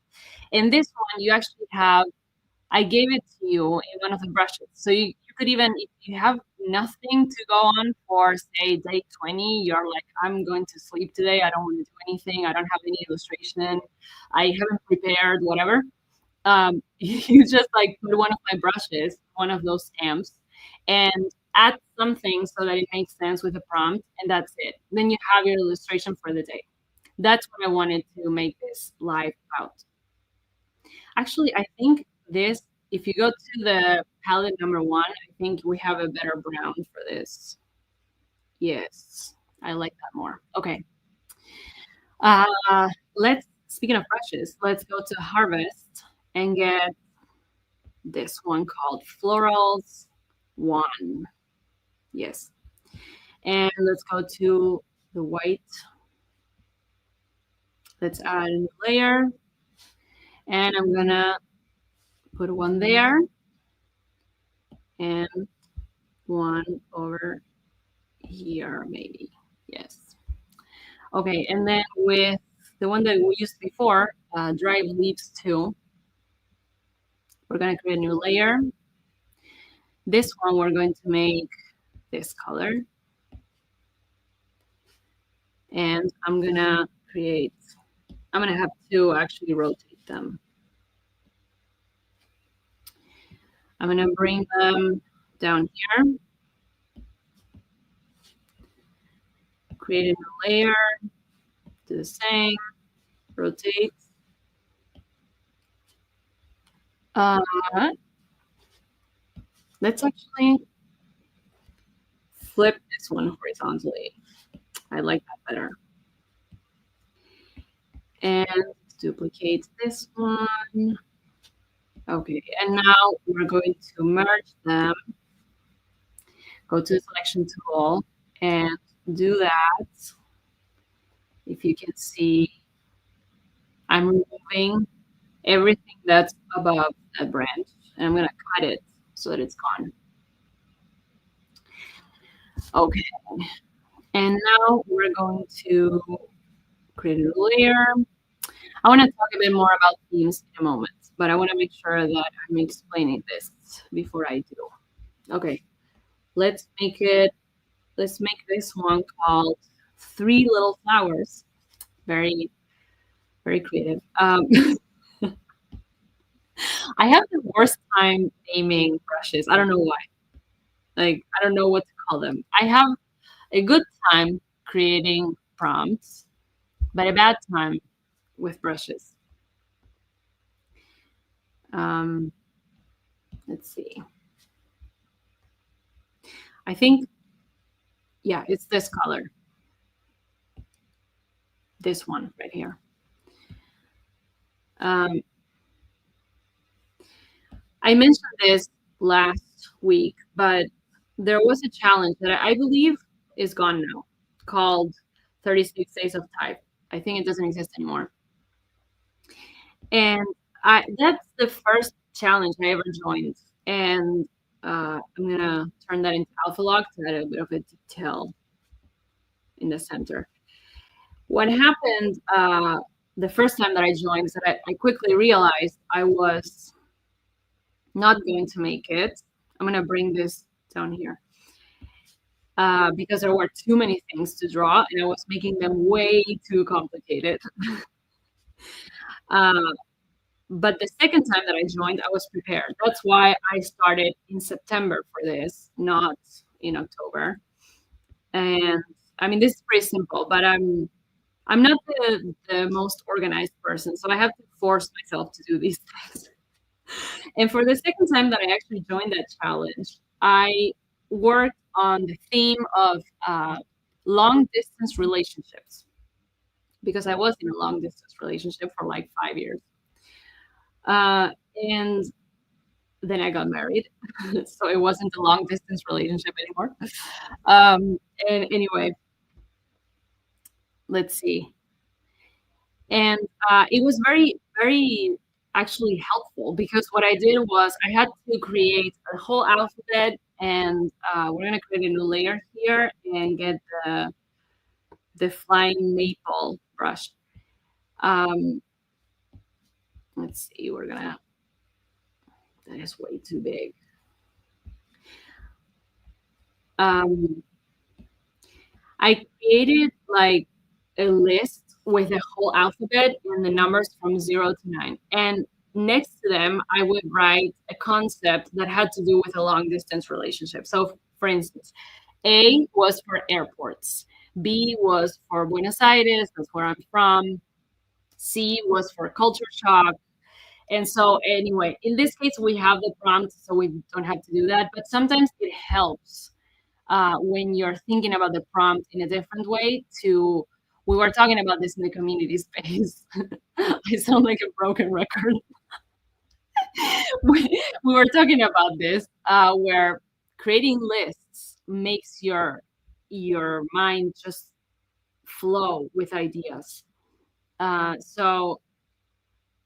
In this one, you actually have. I gave it to you in one of the brushes, so you could even if you have nothing to go on for say day 20, you're like, I'm going to sleep today. I don't want to do anything. I don't have any illustration. I haven't prepared whatever. You just like put one of my brushes, one of those stamps, and add something so that it makes sense with the prompt, and that's it. Then you have your illustration for the day. That's what I wanted to make this live about. Actually, I think this, if you go to the palette number one, I think we have a better brown for this. Yes, I like that more. Okay. Speaking of brushes, let's go to Harvest and get this one called Florals 1. Yes. And let's go to the white. Let's add a new layer. And I'm gonna put one there and one over here, maybe. Yes. Okay, and then with the one that we used before, Drive Leaves 2, we're gonna create a new layer. This one we're going to make this color. And I'm gonna have to actually rotate them. I'm gonna bring them down here, create a new layer, do the same, rotate. Let's actually flip this one horizontally. I like that better. And duplicate this one. Okay, and now we're going to merge them. Go to the selection tool and do that. If you can see, I'm removing everything that's above that branch, and I'm gonna cut it so that it's gone. Okay, and now we're going to create a new layer. I want to talk a bit more about themes in a moment, but I want to make sure that I'm explaining this before I do. Okay, let's make this one called Three Little Flowers. Very, very creative. I have the worst time naming brushes. I don't know why. Like, I don't know what to call them. I have a good time creating prompts, but a bad time with brushes. Let's see. I think, yeah, it's this color. This one right here. I mentioned this last week, but there was a challenge that I believe is gone now called 36 Days of Type. I think it doesn't exist anymore. And that's the first challenge I ever joined. And I'm going to turn that into alpha log to add a bit of a detail in the center. What happened the first time that I joined is that I quickly realized I was not going to make it. I'm going to bring this down here. Because there were too many things to draw and I was making them way too complicated. But the second time that I joined, I was prepared. That's why I started in September for this, not in October. And I mean, this is pretty simple, but I'm not the most organized person, so I have to force myself to do these things. And for the second time that I actually joined that challenge, I worked on the theme of long distance relationships because I was in a long distance relationship for like 5 years. And then I got married, so it wasn't a long distance relationship anymore. And anyway, let's see. And it was very, very actually helpful because what I did was I had to create a whole alphabet, and we're gonna create a new layer here and get the flying maple brush. Um, let's see, we're gonna, that is way too big. Um, I created like a list with a whole alphabet and the numbers from 0 to 9. And next to them, I would write a concept that had to do with a long distance relationship. So, for instance, A was for airports, B was for Buenos Aires, that's where I'm from, C was for culture shock. And so, anyway, in this case, we have the prompt, so we don't have to do that. But sometimes it helps when you're thinking about the prompt in a different way to, we were talking about this in the community space. I sound like a broken record. We were talking about this where creating lists makes your mind just flow with ideas. So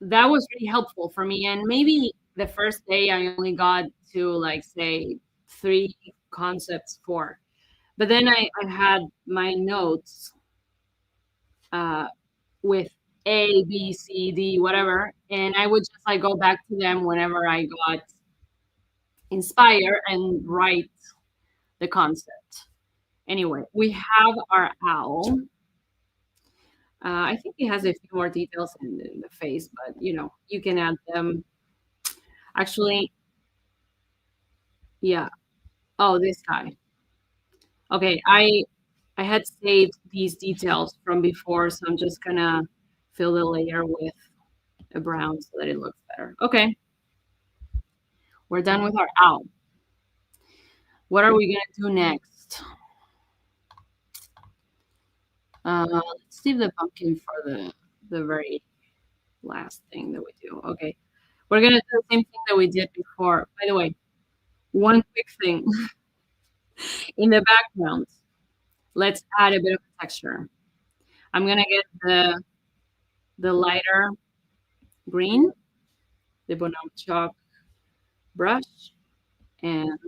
that was really helpful for me. And maybe the first day I only got to like say 3 concepts, 4. But then I had my notes uh, with A, B, C, D, whatever, and I would just like go back to them whenever I got inspired and write the concept. Anyway, we have our owl. I think it has a few more details in the face, but you know, you can add them. Actually, yeah. Oh, this guy. Okay, I had saved these details from before, so I'm just gonna fill the layer with a brown so that it looks better. Okay, we're done with our owl. What are we gonna do next? Let's leave the pumpkin for the very last thing that we do. Okay, we're gonna do the same thing that we did before. By the way, one quick thing in the background. Let's add a bit of texture. I'm gonna get the lighter green, the Bonhomme chalk brush, and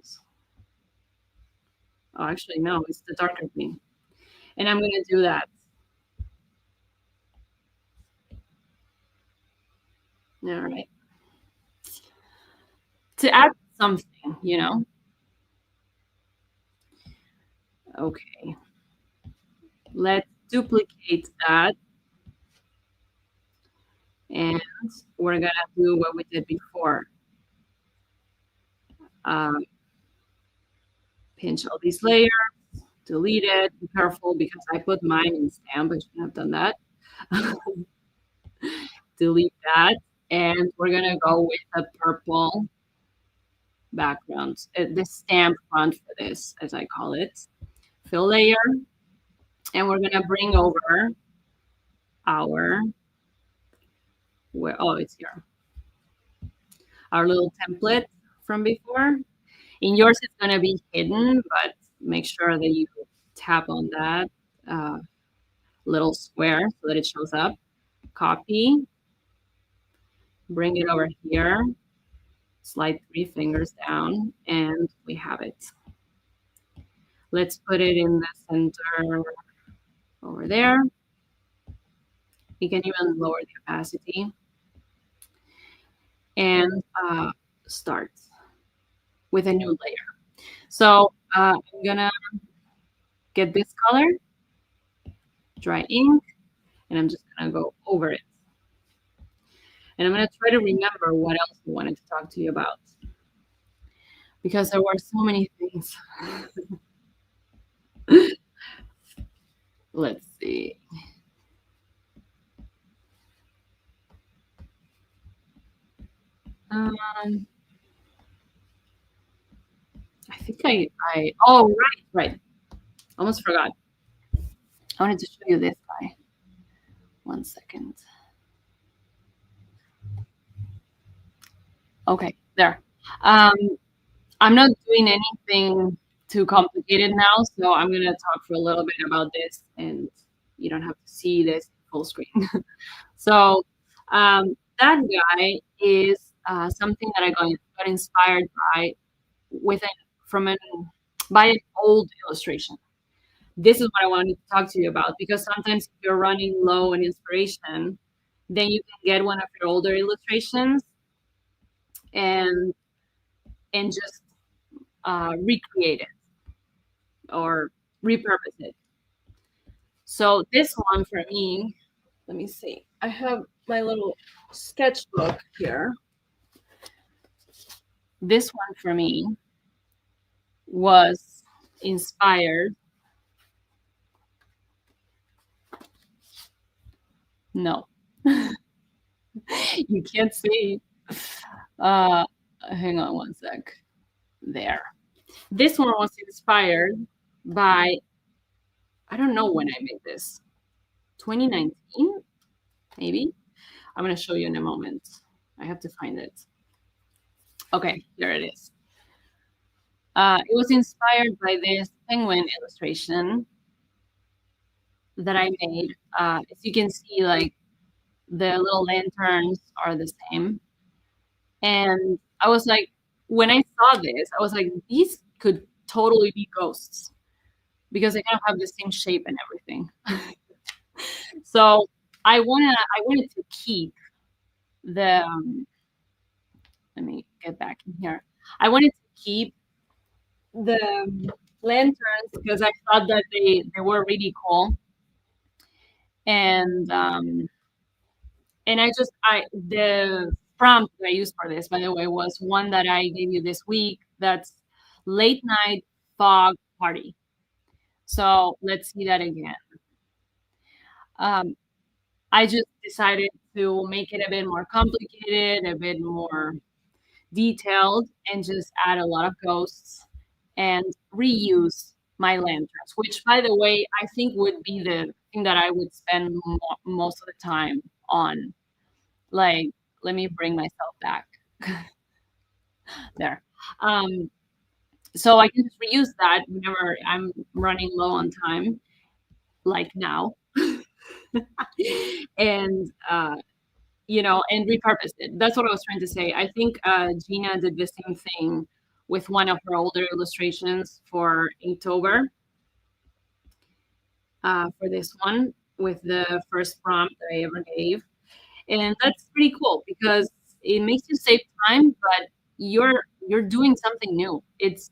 oh, actually no, it's the darker green. And I'm gonna do that. All right. To add something, you know? Okay. Let's duplicate that. And we're gonna do what we did before. Um, pinch all these layers, delete it. Be careful because I put mine in stamp. I shouldn't have done that. Delete that. And we're gonna go with a purple background, the stamp font for this, as I call it. Fill layer, and we're gonna bring over our, where, oh, it's here, our little template from before. In yours, it's gonna be hidden, but make sure that you tap on that little square so that it shows up. Copy, bring it over here, slide 3 fingers down, and we have it. Let's put it in the center over there. You can even lower the opacity and start with a new layer. So I'm gonna get this color, dry ink, and I'm just gonna go over it. And I'm gonna try to remember what else I wanted to talk to you about because there were so many things. Let's see. Um, I think oh, right. Almost forgot. I wanted to show you this guy. 1 second. Okay, there. Um, I'm not doing anything too complicated now, so I'm gonna talk for a little bit about this, and you don't have to see this full screen. So, That guy is something that I got inspired by with an from an by an old illustration. This is what I wanted to talk to you about because sometimes if you're running low on inspiration, then you can get one of your older illustrations and just recreate it or repurpose it. So this one for me, let me see. I have my little sketchbook here. This one for me was inspired. No, you can't see. Uh, hang on one sec. There. This one was inspired by, I don't know when I made this. 2019, maybe? I'm going to show you in a moment. I have to find it. Okay, there it is. It was inspired by this penguin illustration that I made. As you can see, like the little lanterns are the same. And I was like, when I saw this, I was like, these could totally be ghosts because they kind of have the same shape and everything. So I wanted to keep the let me get back in here. I wanted to keep the lanterns because I thought that they were really cool. And the prompt that I used for this, by the way, was one that I gave you this week. That's late night fog party. So let's see that again. I just decided to make it a bit more complicated, a bit more detailed, and just add a lot of ghosts and reuse my lanterns, which, by the way, I think would be the thing that I would spend most of the time on. Like, let me bring myself back there. So I can just reuse that whenever I'm running low on time, like now. and and repurpose it. That's what I was trying to say. I think Gina did the same thing with one of her older illustrations for Inktober, for this one with the first prompt that I ever gave. And that's pretty cool because it makes you save time, but you're doing something new. It's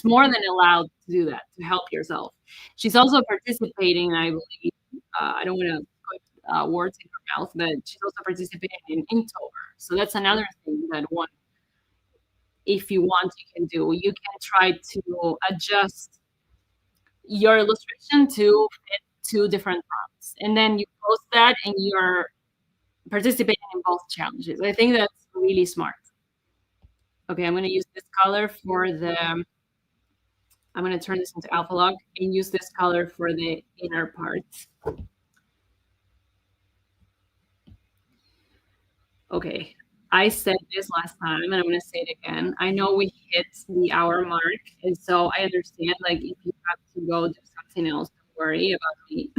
more than allowed to do that, to help yourself. She's also participating, I believe. I don't want to put words in her mouth, but she's also participating in Inktober. So that's another thing that one, if you want, you can do. You can try to adjust your illustration to fit two different prompts, and then you post that, and you're participating in both challenges. I think that's really smart. Okay, I'm going to use this color for the I'm going to turn this into alpha log and use this color for the inner parts. Okay, I said this last time and I'm going to say it again. I know we hit the hour mark, and so I understand, like, if you have to go do something else, don't worry about me.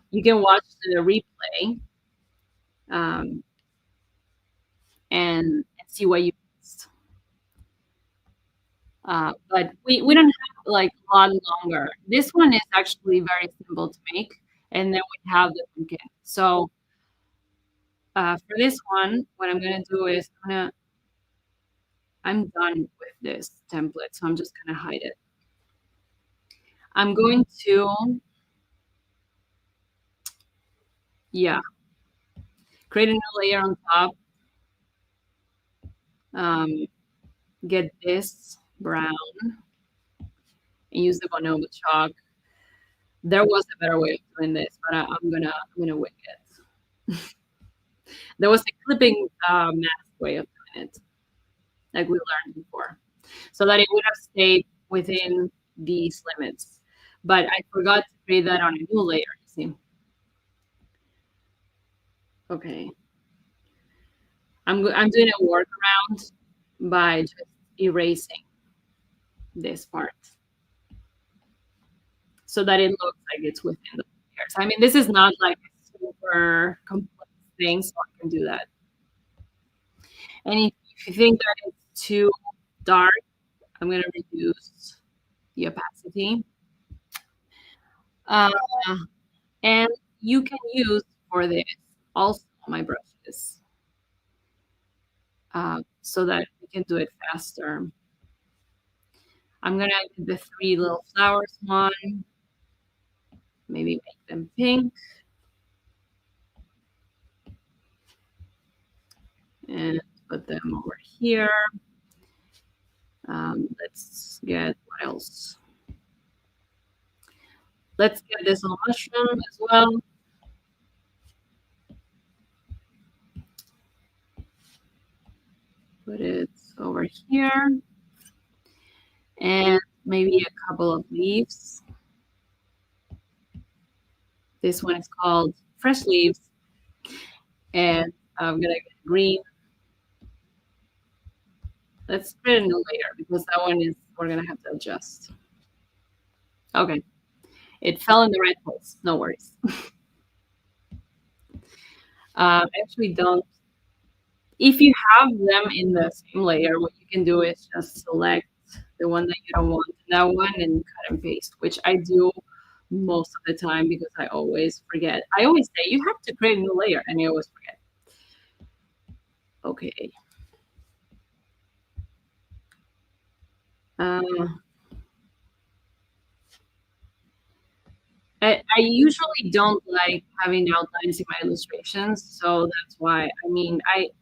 You can watch the replay and see what you missed. But we don't have like a lot longer. This one is actually very simple to make, and then we have the pumpkin. So for this one, what I'm gonna do is I'm done with this template, so I'm just gonna hide it. I'm going to create a new layer on top. Get this brown and use the Bonobo chalk. There was a better way of doing this, but I'm gonna wing it. There was a clipping mask way of doing it, like we learned before, so that it would have stayed within these limits. But I forgot to create that on a new layer, you see. Okay. I'm doing a workaround by just erasing this part so that it looks like it's within the layers. I mean, this is not like a super complex thing, so I can do that. And if you think that it's too dark, I'm going to reduce the opacity. Uh, and you can use for this also my brushes so that we can do it faster. I'm going to get the 3 little flowers one, maybe make them pink. And put them over here. Let's get what else? Let's get this little mushroom as well. Put it over here. And maybe a couple of leaves. This one is called Fresh Leaves. And I'm gonna get green. Let's put it in a layer because that one is, we're gonna have to adjust. Okay, it fell in the right place, no worries. I actually don't, if you have them in the same layer, what you can do is just select the one that you don't want in that one and cut and paste, which I do most of the time because I always forget. I always say you have to create a new layer and I always forget. Okay. I usually don't like having outlines in my illustrations, so that's why. I mean,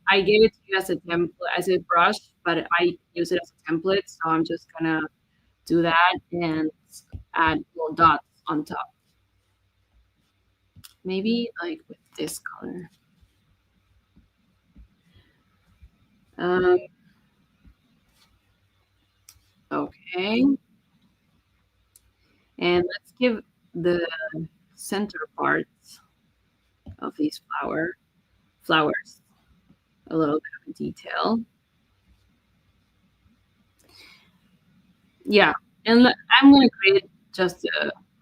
I gave it to you as a template, as a brush, but I use it as a template, so I'm just gonna do that and add little dots on top. Maybe like with this color. Okay, and let's give the center parts of these flowers a little bit of detail. Yeah, and I'm gonna create just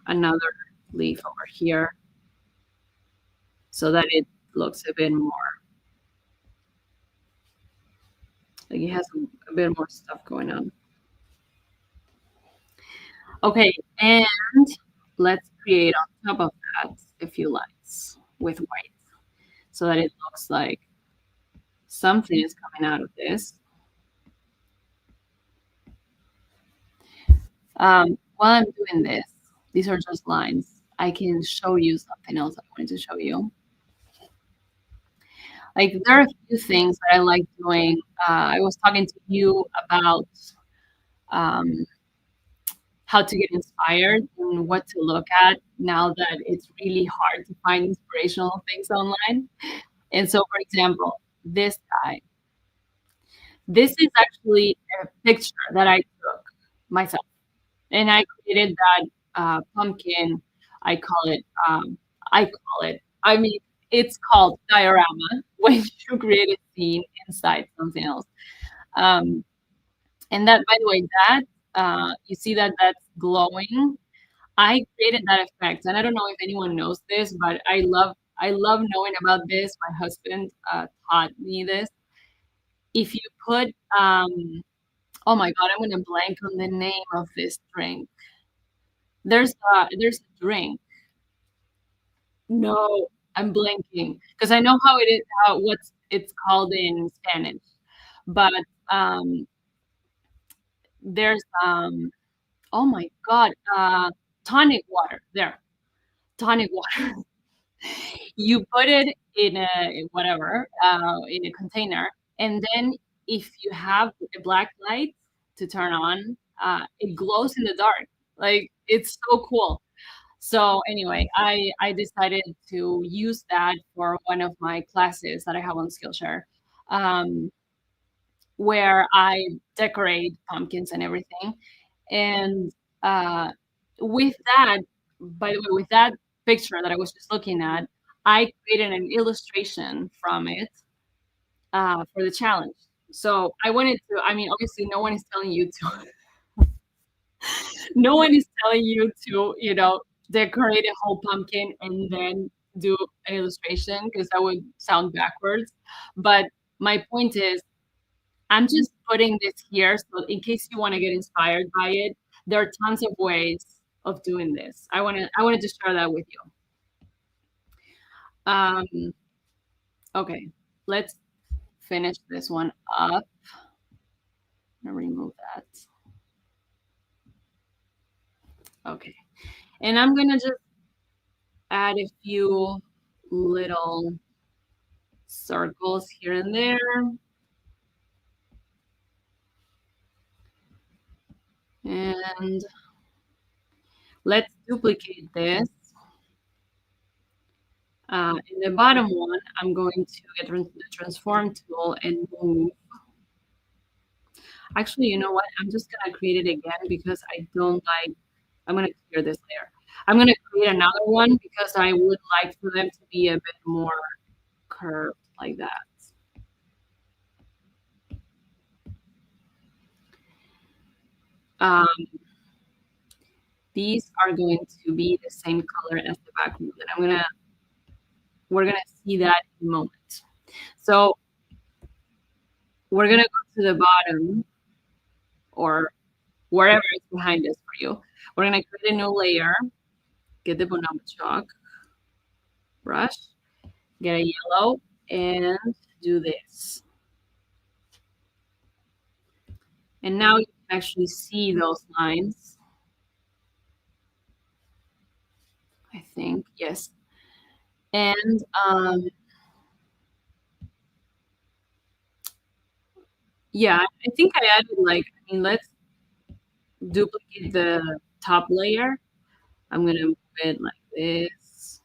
another leaf over here so that it looks a bit more like it has a bit more stuff going on. Okay, and let's create on top of that a few lights with white so that it looks like something is coming out of this. While I'm doing this, these are just lines. I can show you something else I wanted to show you. Like there are a few things that I like doing. I was talking to you about um, how to get inspired and what to look at now that it's really hard to find inspirational things online. And so, for example, this guy, this is actually a picture that I took myself. And I created that pumpkin. I call it, I mean, it's called diorama when you create a scene inside something else. Um, and that, by the way, that you see that that's glowing. I created that effect, and I don't know if anyone knows this, but I love knowing about this. My husband taught me this. If you put, oh my God, I'm gonna blank on the name of this drink. There's a drink. No, I'm blanking because I know how it is, how what's it's called in Spanish, but um, there's oh my God, tonic water. There, tonic water. You put it in a whatever in a container, and then if you have a black light to turn on, it glows in the dark. Like it's so cool. So anyway, I decided to use that for one of my classes that I have on Skillshare, um, where I decorate pumpkins and everything. And uh, with that, by the way, with that picture that I was just looking at, I created an illustration from it for the challenge. So I wanted to, I mean, obviously, no one is telling you to, no one is telling you to, you know, decorate a whole pumpkin and then do an illustration because that would sound backwards. But my point is, I'm just putting this here so in case you want to get inspired by it, there are tons of ways of doing this. I wanted to share that with you. Um, okay, let's finish this one up. I'm gonna remove that. Okay, and I'm gonna just add a few little circles here and there. And let's duplicate this. In the bottom one, I'm going to get the transform tool and move. Actually, you know what? I'm just gonna create it again because I don't like, I'm gonna clear this layer. I'm gonna create another one because I would like for them to be a bit more curved like that. Um, these are going to be the same color as the background, and we're gonna see that in a moment. So we're gonna go to the bottom or wherever it's behind us for you. We're gonna create a new layer, get the Bonoma chalk brush, get a yellow, and do this. And now you can actually see those lines. I think, yes. And yeah, I think I added like, I mean, let's duplicate the top layer. I'm gonna move it like this,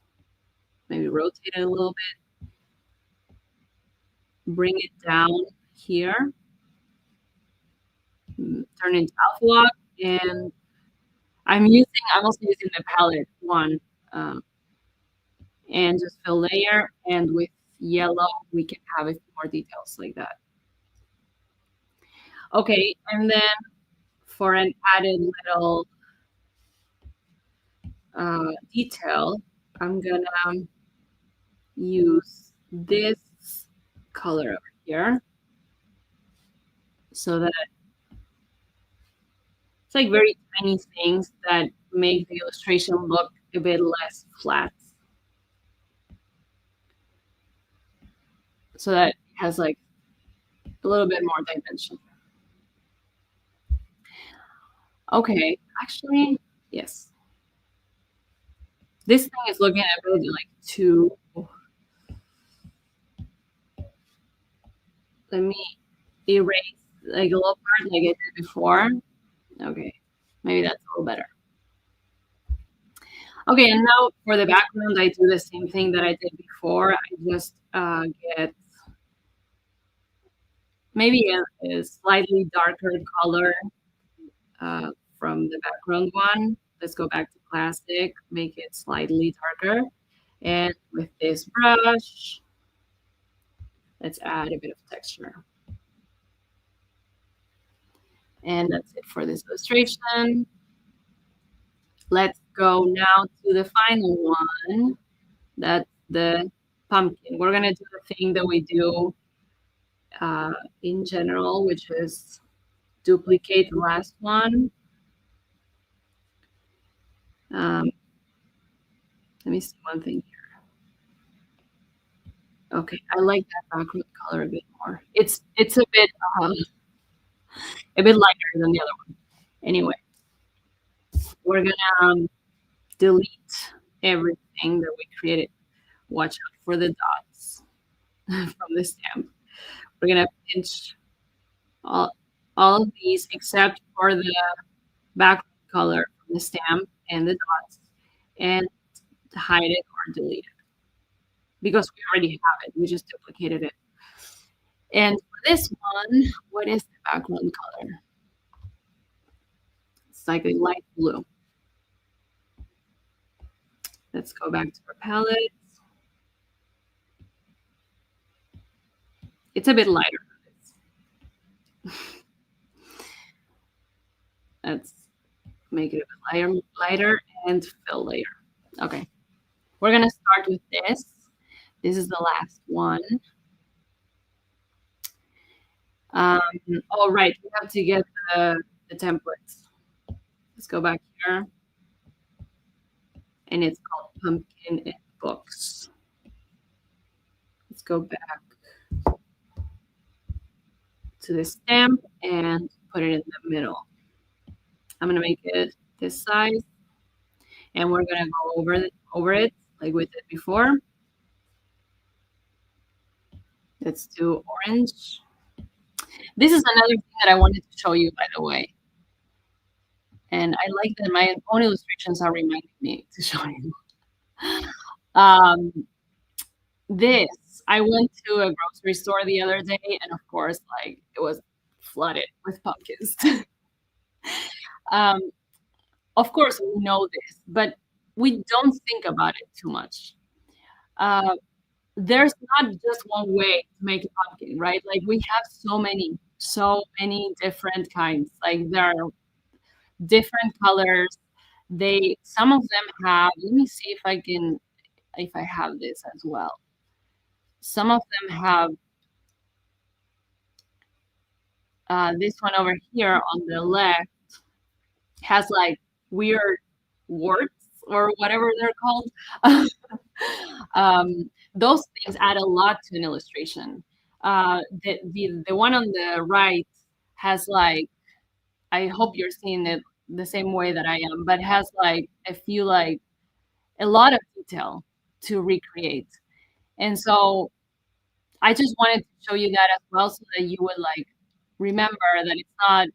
maybe rotate it a little bit, bring it down here, turn it into alpha lock, and I'm also using the palette one, um, and just fill layer, and with yellow, we can have a few more details like that. Okay, and then for an added little detail, I'm gonna use this color over here so that it's like very tiny things that make the illustration look a bit less flat. So that it has like a little bit more dimension. Okay, actually, yes. This thing is looking a bit like too. Let me erase like a little part like I did before. Okay, maybe that's a little better. Okay, and now for the background, I do the same thing that I did before. I just get maybe a slightly darker color from the background one. Let's go back to classic, make it slightly darker. And with this brush, let's add a bit of texture. And that's it for this illustration. Let's go now to the final one. That's the pumpkin. We're gonna do the thing that we do in general, which is duplicate the last one. Let me see one thing here. Okay, I like that background color a bit more. It's a bit lighter than the other one. Anyway, we're gonna delete everything that we created. Watch out for the dots from the stamp. We're gonna pinch all of these except for the background color from the stamp and the dots and hide it or delete it because we already have it. We just duplicated it. And for this one, what is the background color? It's like a light blue. Let's go back to our palette. It's a bit lighter. Let's make it a bit lighter and fill layer. Okay. We're gonna start with this. This is the last one. All right, we have to get the templates. Let's go back here. And it's called Pumpkin in Books. Let's go back to the stamp and put it in the middle. I'm gonna make it this size, and we're gonna go over it like we did before. Let's do orange. This is another thing that I wanted to show you, by the way. And I like that my own illustrations are reminding me to show you. This, I went to a grocery store the other day, and of course, like, it was flooded with pumpkins. Of course, we know this, but we don't think about it too much. There's not just one way to make a pumpkin, right? Like, we have so many different kinds. Like, there are different colors. Some of them have, let me see if I have this as well. Some of them have this one over here on the left has like weird warts or whatever they're called. Those things add a lot to an illustration. The one on the right has like, I hope you're seeing it the same way that I am, but has like a lot of detail to recreate. And so I just wanted to show you that as well, so that you would like remember that it's not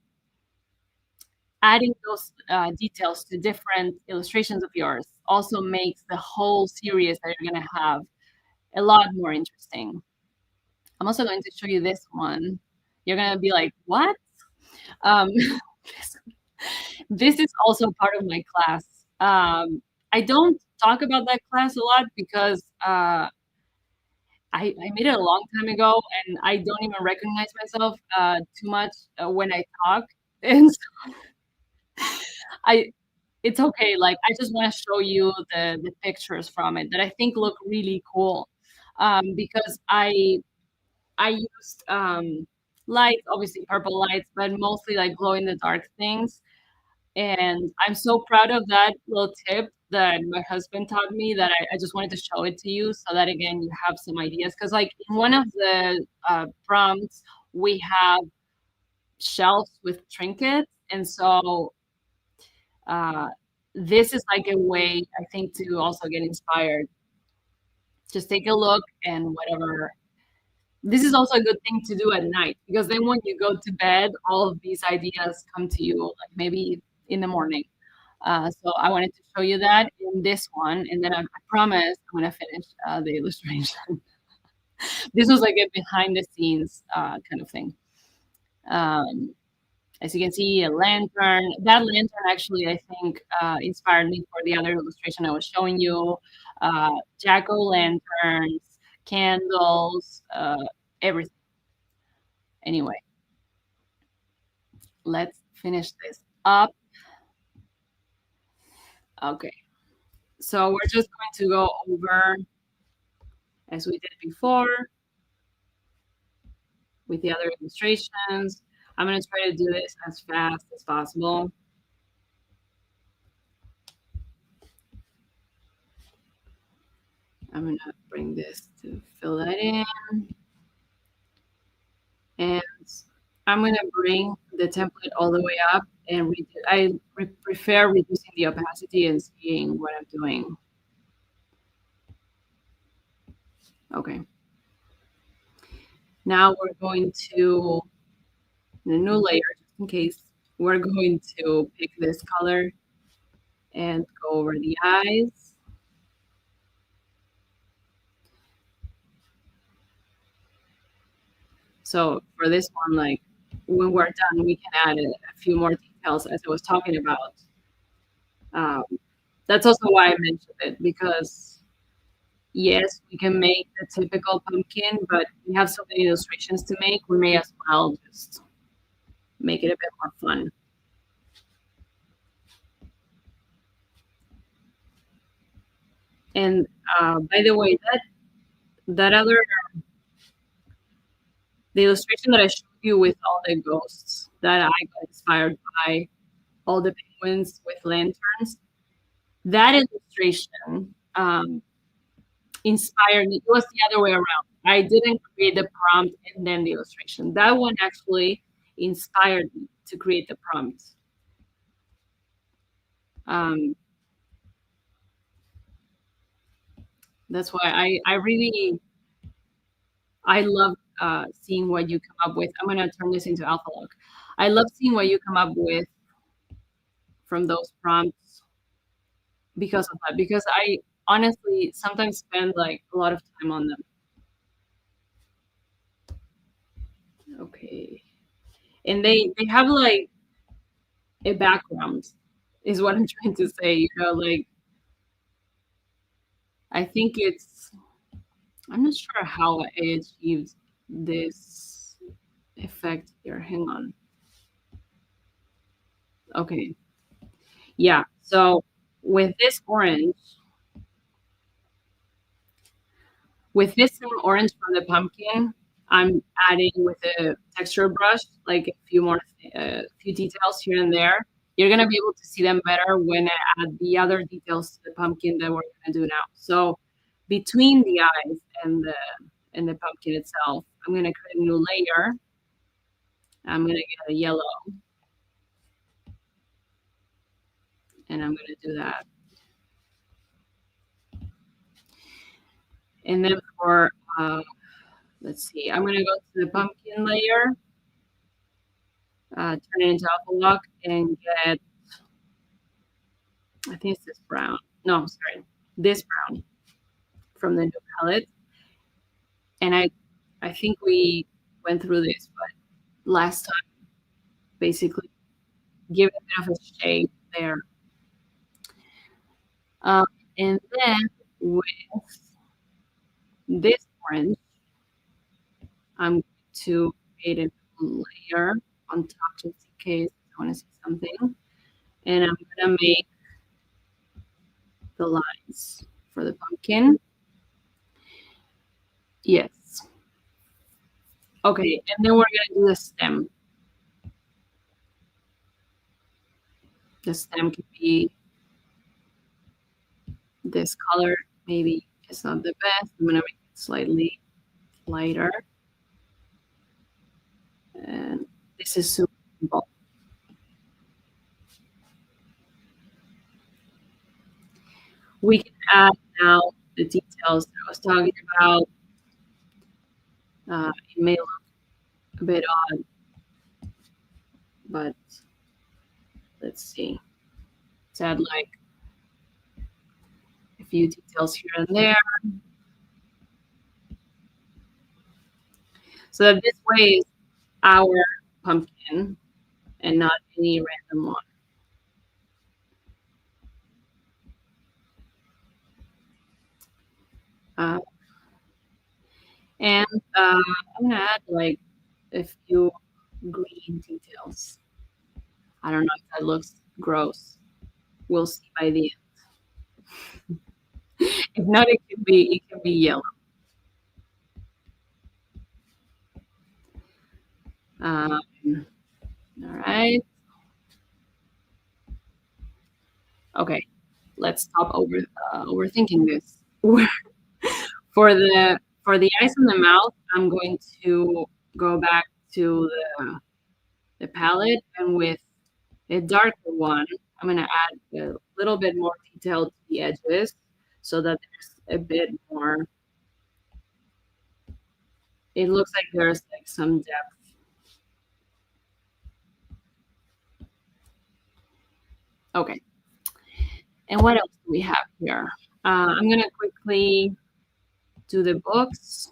adding those details to different illustrations of yours also makes the whole series that you're going to have a lot more interesting. I'm also going to show you this one. You're going to be like, what? This is also part of my class. I don't talk about that class a lot because I made it a long time ago, and I don't even recognize myself too much when I talk. And so it's okay. Like, I just want to show you the pictures from it that I think look really cool, because I used lights, obviously purple lights, but mostly like glow in the dark things. And I'm so proud of that little tip that my husband taught me that I just wanted to show it to you, so that again you have some ideas. Because like in one of the prompts we have shelves with trinkets, and so this is like a way, I think, to also get inspired. Just take a look and whatever. This is also a good thing to do at night, because then when you go to bed, all of these ideas come to you, like maybe in the morning. So I wanted to show you that in this one, and then I promise I'm gonna finish the illustration. This was like a behind the scenes kind of thing. As you can see, a lantern. That lantern actually, I think, inspired me for the other illustration I was showing you. Jack-o'-lanterns, candles, everything. Anyway, let's finish this up. Okay, so we're just going to go over, as we did before, with the other illustrations. I'm going to try to do this as fast as possible. I'm going to bring this to fill that in. And I'm going to bring the template all the way up, and I prefer reducing the opacity and seeing what I'm doing. Okay. Now we're going to, in a new layer, just in case, we're going to pick this color and go over the eyes. So for this one, like, when we're done, we can add a few more details, as I was talking about. That's also why I mentioned it, because yes, we can make the typical pumpkin, but we have so many illustrations to make, we may as well just make it a bit more fun. And By the way, that other the illustration that I showed you with all the ghosts that I got inspired by all the penguins with lanterns. That illustration inspired me. It was the other way around. I didn't create the prompt and then the illustration. That one actually inspired me to create the prompt. Um, that's why I really I love seeing what you come up with. I'm gonna turn this into alpha log. I love seeing what you come up with from those prompts because of that. Because I honestly sometimes spend like a lot of time on them. Okay, and they have like a background, is what I'm trying to say. You know, like I think it's. I'm not sure how I achieved this effect here. Hang on. Okay. Yeah. So with this orange, with this same orange from the pumpkin, I'm adding with a texture brush, like a few more, few details here and there. You're gonna be able to see them better when I add the other details to the pumpkin that we're gonna do now. So between the eyes and the pumpkin itself, I'm gonna create a new layer. I'm gonna get a yellow, and I'm gonna do that. And then for let's see, I'm gonna go to the pumpkin layer, turn it into alpha lock, and get, I think it's this brown. No, sorry, this brown from the new palette. And I think we went through this, but last time, basically, give it a bit of a shade there. Um, and then with this orange, I'm going to create a layer on top just in case I want to see something. And I'm gonna make the lines for the pumpkin. Yes. Okay, and then we're gonna do the stem. The stem could be this color. Maybe it's not the best. I'm gonna make it slightly lighter. And this is super simple. We can add now the details that I was talking about. It may look a bit odd, but let's see. Let's add like a few details here and there. So that this way is our pumpkin and not any random one. Uh, and I'm gonna add like a few green details. I don't know if that looks gross. We'll see by the end. If not, it can be yellow. Um, all right. Okay. Let's stop overthinking this. For the eyes and the mouth, I'm going to go back to the palette, and with a darker one, I'm gonna add a little bit more detail to the edges so that there's a bit more. It looks like there's like some depth. Okay. And what else do we have here? I'm gonna quickly do the books.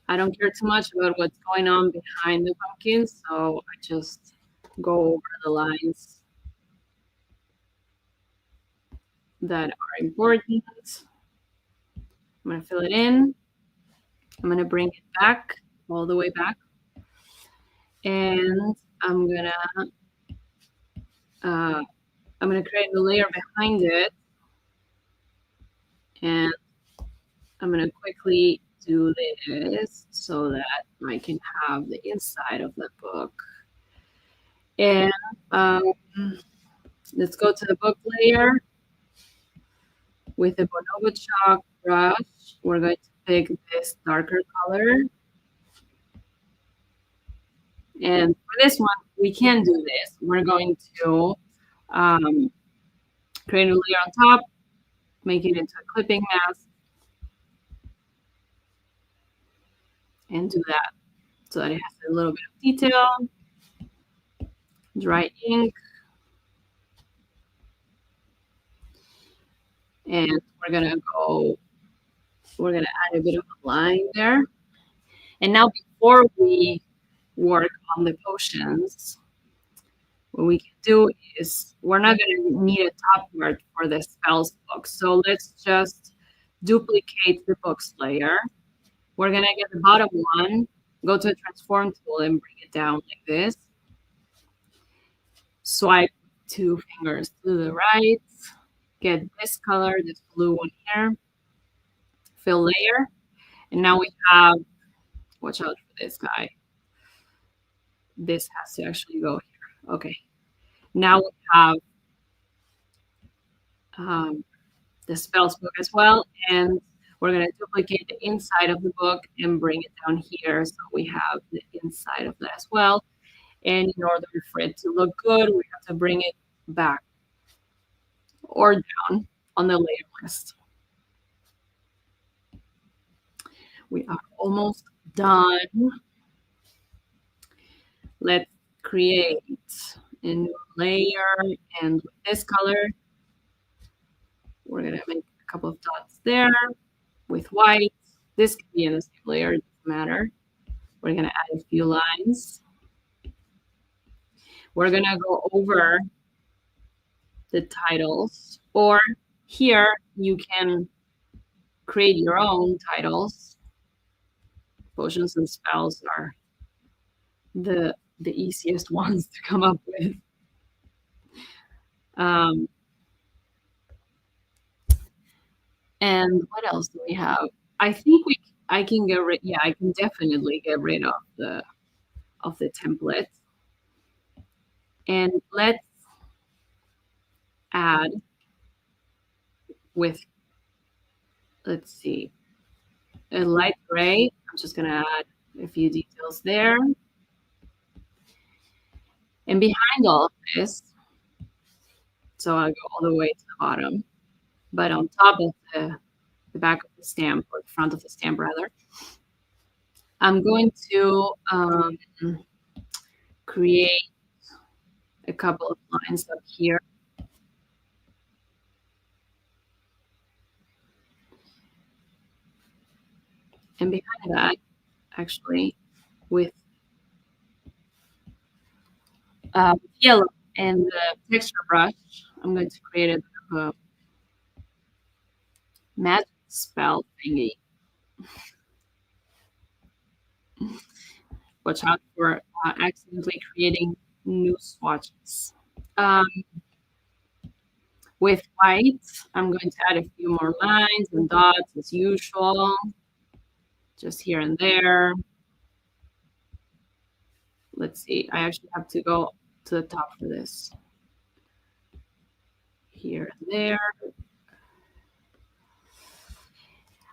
I don't care too much about what's going on behind the pumpkins, so I just go over the lines that are important. I'm gonna fill it in. I'm gonna bring it back, all the way back. And I'm gonna I'm going to create a layer behind it, and I'm going to quickly do this so that I can have the inside of the book. And um, let's go to the book layer. With the Bonobo chalk brush, we're going to pick this darker color. And for this one, we can do this. We're going to create a layer on top, make it into a clipping mask, and do that so that it has a little bit of detail. Dry ink. And we're gonna add a bit of a line there. And now before we work on the potions, what we can do is we're not gonna need a top part for the spells book. So let's just duplicate the books layer. We're gonna get the bottom one, go to the transform tool and bring it down like this. Swipe 2 fingers to the right, get this color, this blue one here, fill layer, and now we have, watch out for this guy. This has to actually go here. Okay. Now we have the spells book as well, and we're going to duplicate the inside of the book and bring it down here so we have the inside of that as well. And in order for it to look good, we have to bring it back or down on the layer list. We are almost done. Let's create a new layer, and with this color, we're gonna make a couple of dots there with white. This can be in the same layer, it doesn't matter. We're gonna add a few lines. We're gonna go over the titles, or here you can create your own titles. Potions and spells are the easiest ones to come up with. And what else do we have? I think I can get rid. Yeah, I can definitely get rid of the template. And let's add with, let's see, a light gray. I'm just gonna add a few details there. And behind all of this, so I'll go all the way to the bottom, but on top of the back of the stamp, or the front of the stamp rather, I'm going to create a couple of lines up here. And behind that, actually, with yellow and the texture brush, I'm going to create a bit of a magic spell thingy. Watch out for accidentally creating new swatches. With white, I'm going to add a few more lines and dots as usual, just here and there. Let's see, I actually have to go to the top for this. Here and there.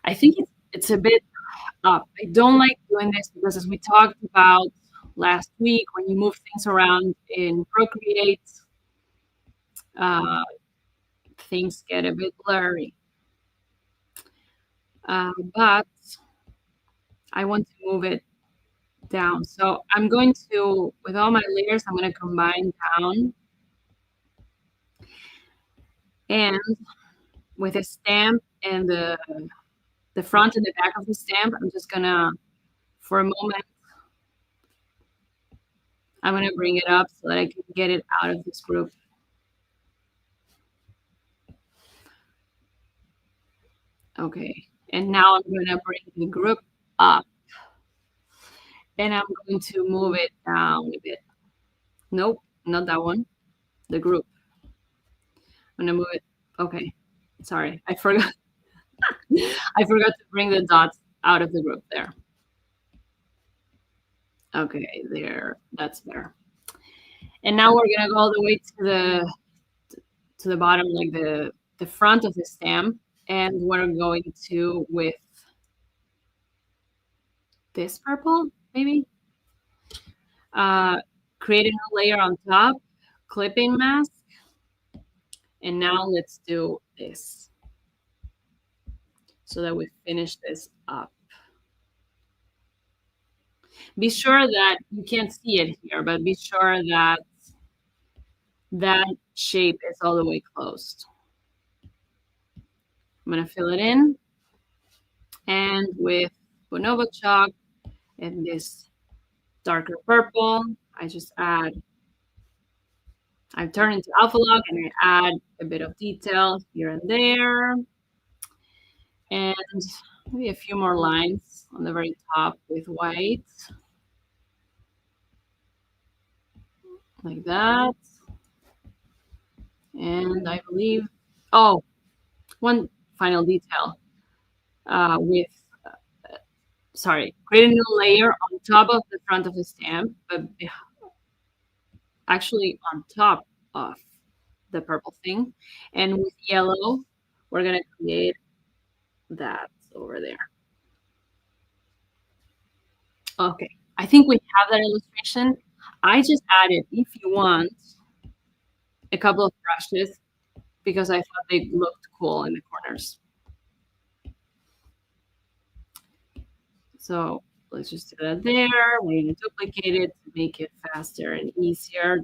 I think it's a bit up. I don't like doing this because, as we talked about last week, when you move things around in Procreate, things get a bit blurry. But I want to move it down. So I'm going to, with all my layers, I'm going to combine down. And with a stamp and the front and the back of the stamp, I'm just going to, for a moment, I'm going to bring it up so that I can get it out of this group. Okay, and now I'm going to bring the group up. And I'm going to move it down a bit. Nope, not that one. the group. I'm gonna move it. Okay. Sorry, I forgot. I forgot to bring the dots out of the group there. Okay, there. That's better. And now we're gonna go all the way to the bottom, like the front of the stamp, and we're going to with this purple, maybe. Uh, create a new layer on top, clipping mask, and now let's do this so that we finish this up. Be sure that you can't see it here, but be sure that that shape is all the way closed. I'm gonna fill it in, and with Bonobo chalk and this darker purple, I turn into alpha log and I add a bit of detail here and there, and maybe a few more lines on the very top with white, like that. And I believe, oh, one final detail with, sorry, create a new layer on top of the front of the stamp, but actually on top of the purple thing. And with yellow, we're gonna create that over there. Okay, I think we have that illustration. I just added, if you want, a couple of brushes because I thought they looked cool in the corners. So let's just do that there. We're going to duplicate it to make it faster and easier.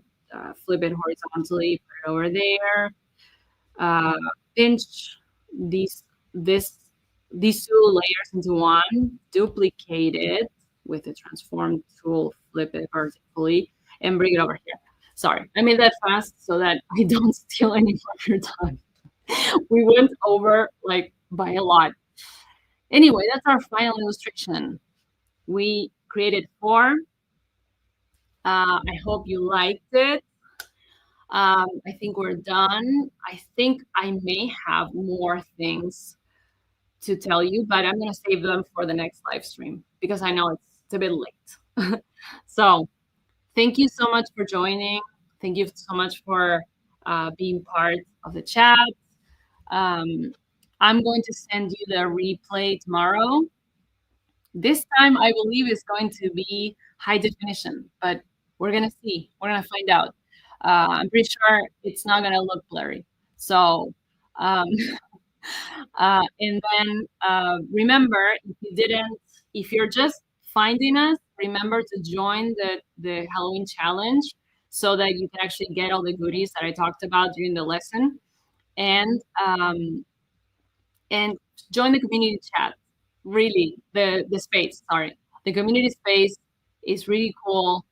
Flip it horizontally, put it over there. Pinch these this these two layers into one, duplicate it with the transform tool, flip it vertically, and bring it over here. Sorry, I made that fast so that I don't steal any of your time. We went over like by a lot. Anyway, that's our final illustration. We created 4. I hope you liked it. I think we're done. I think I may have more things to tell you, but I'm going to save them for the next live stream because I know it's a bit late. So thank you so much for joining. Thank you so much for being part of the chat. I'm going to send you the replay tomorrow. This time, I believe it's going to be high definition, but we're going to see. We're going to find out. I'm pretty sure it's not going to look blurry. So, and then remember, if you're just finding us, remember to join the Halloween challenge so that you can actually get all the goodies that I talked about during the lesson. And join the community chat. Really, the space. Sorry, the community space is really cool.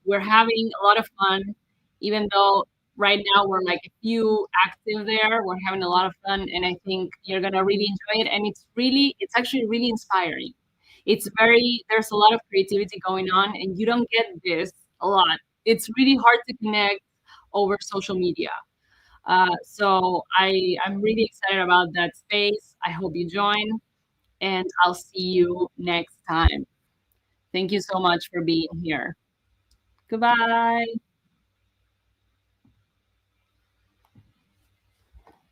We're having a lot of fun, even though right now we're like a few active there. We're having a lot of fun, and I think you're gonna really enjoy it. And it's actually really inspiring. There's a lot of creativity going on, and you don't get this a lot. It's really hard to connect over social media. So I'm really excited about that space. I hope you join, and I'll see you next time. Thank you so much for being here. Goodbye.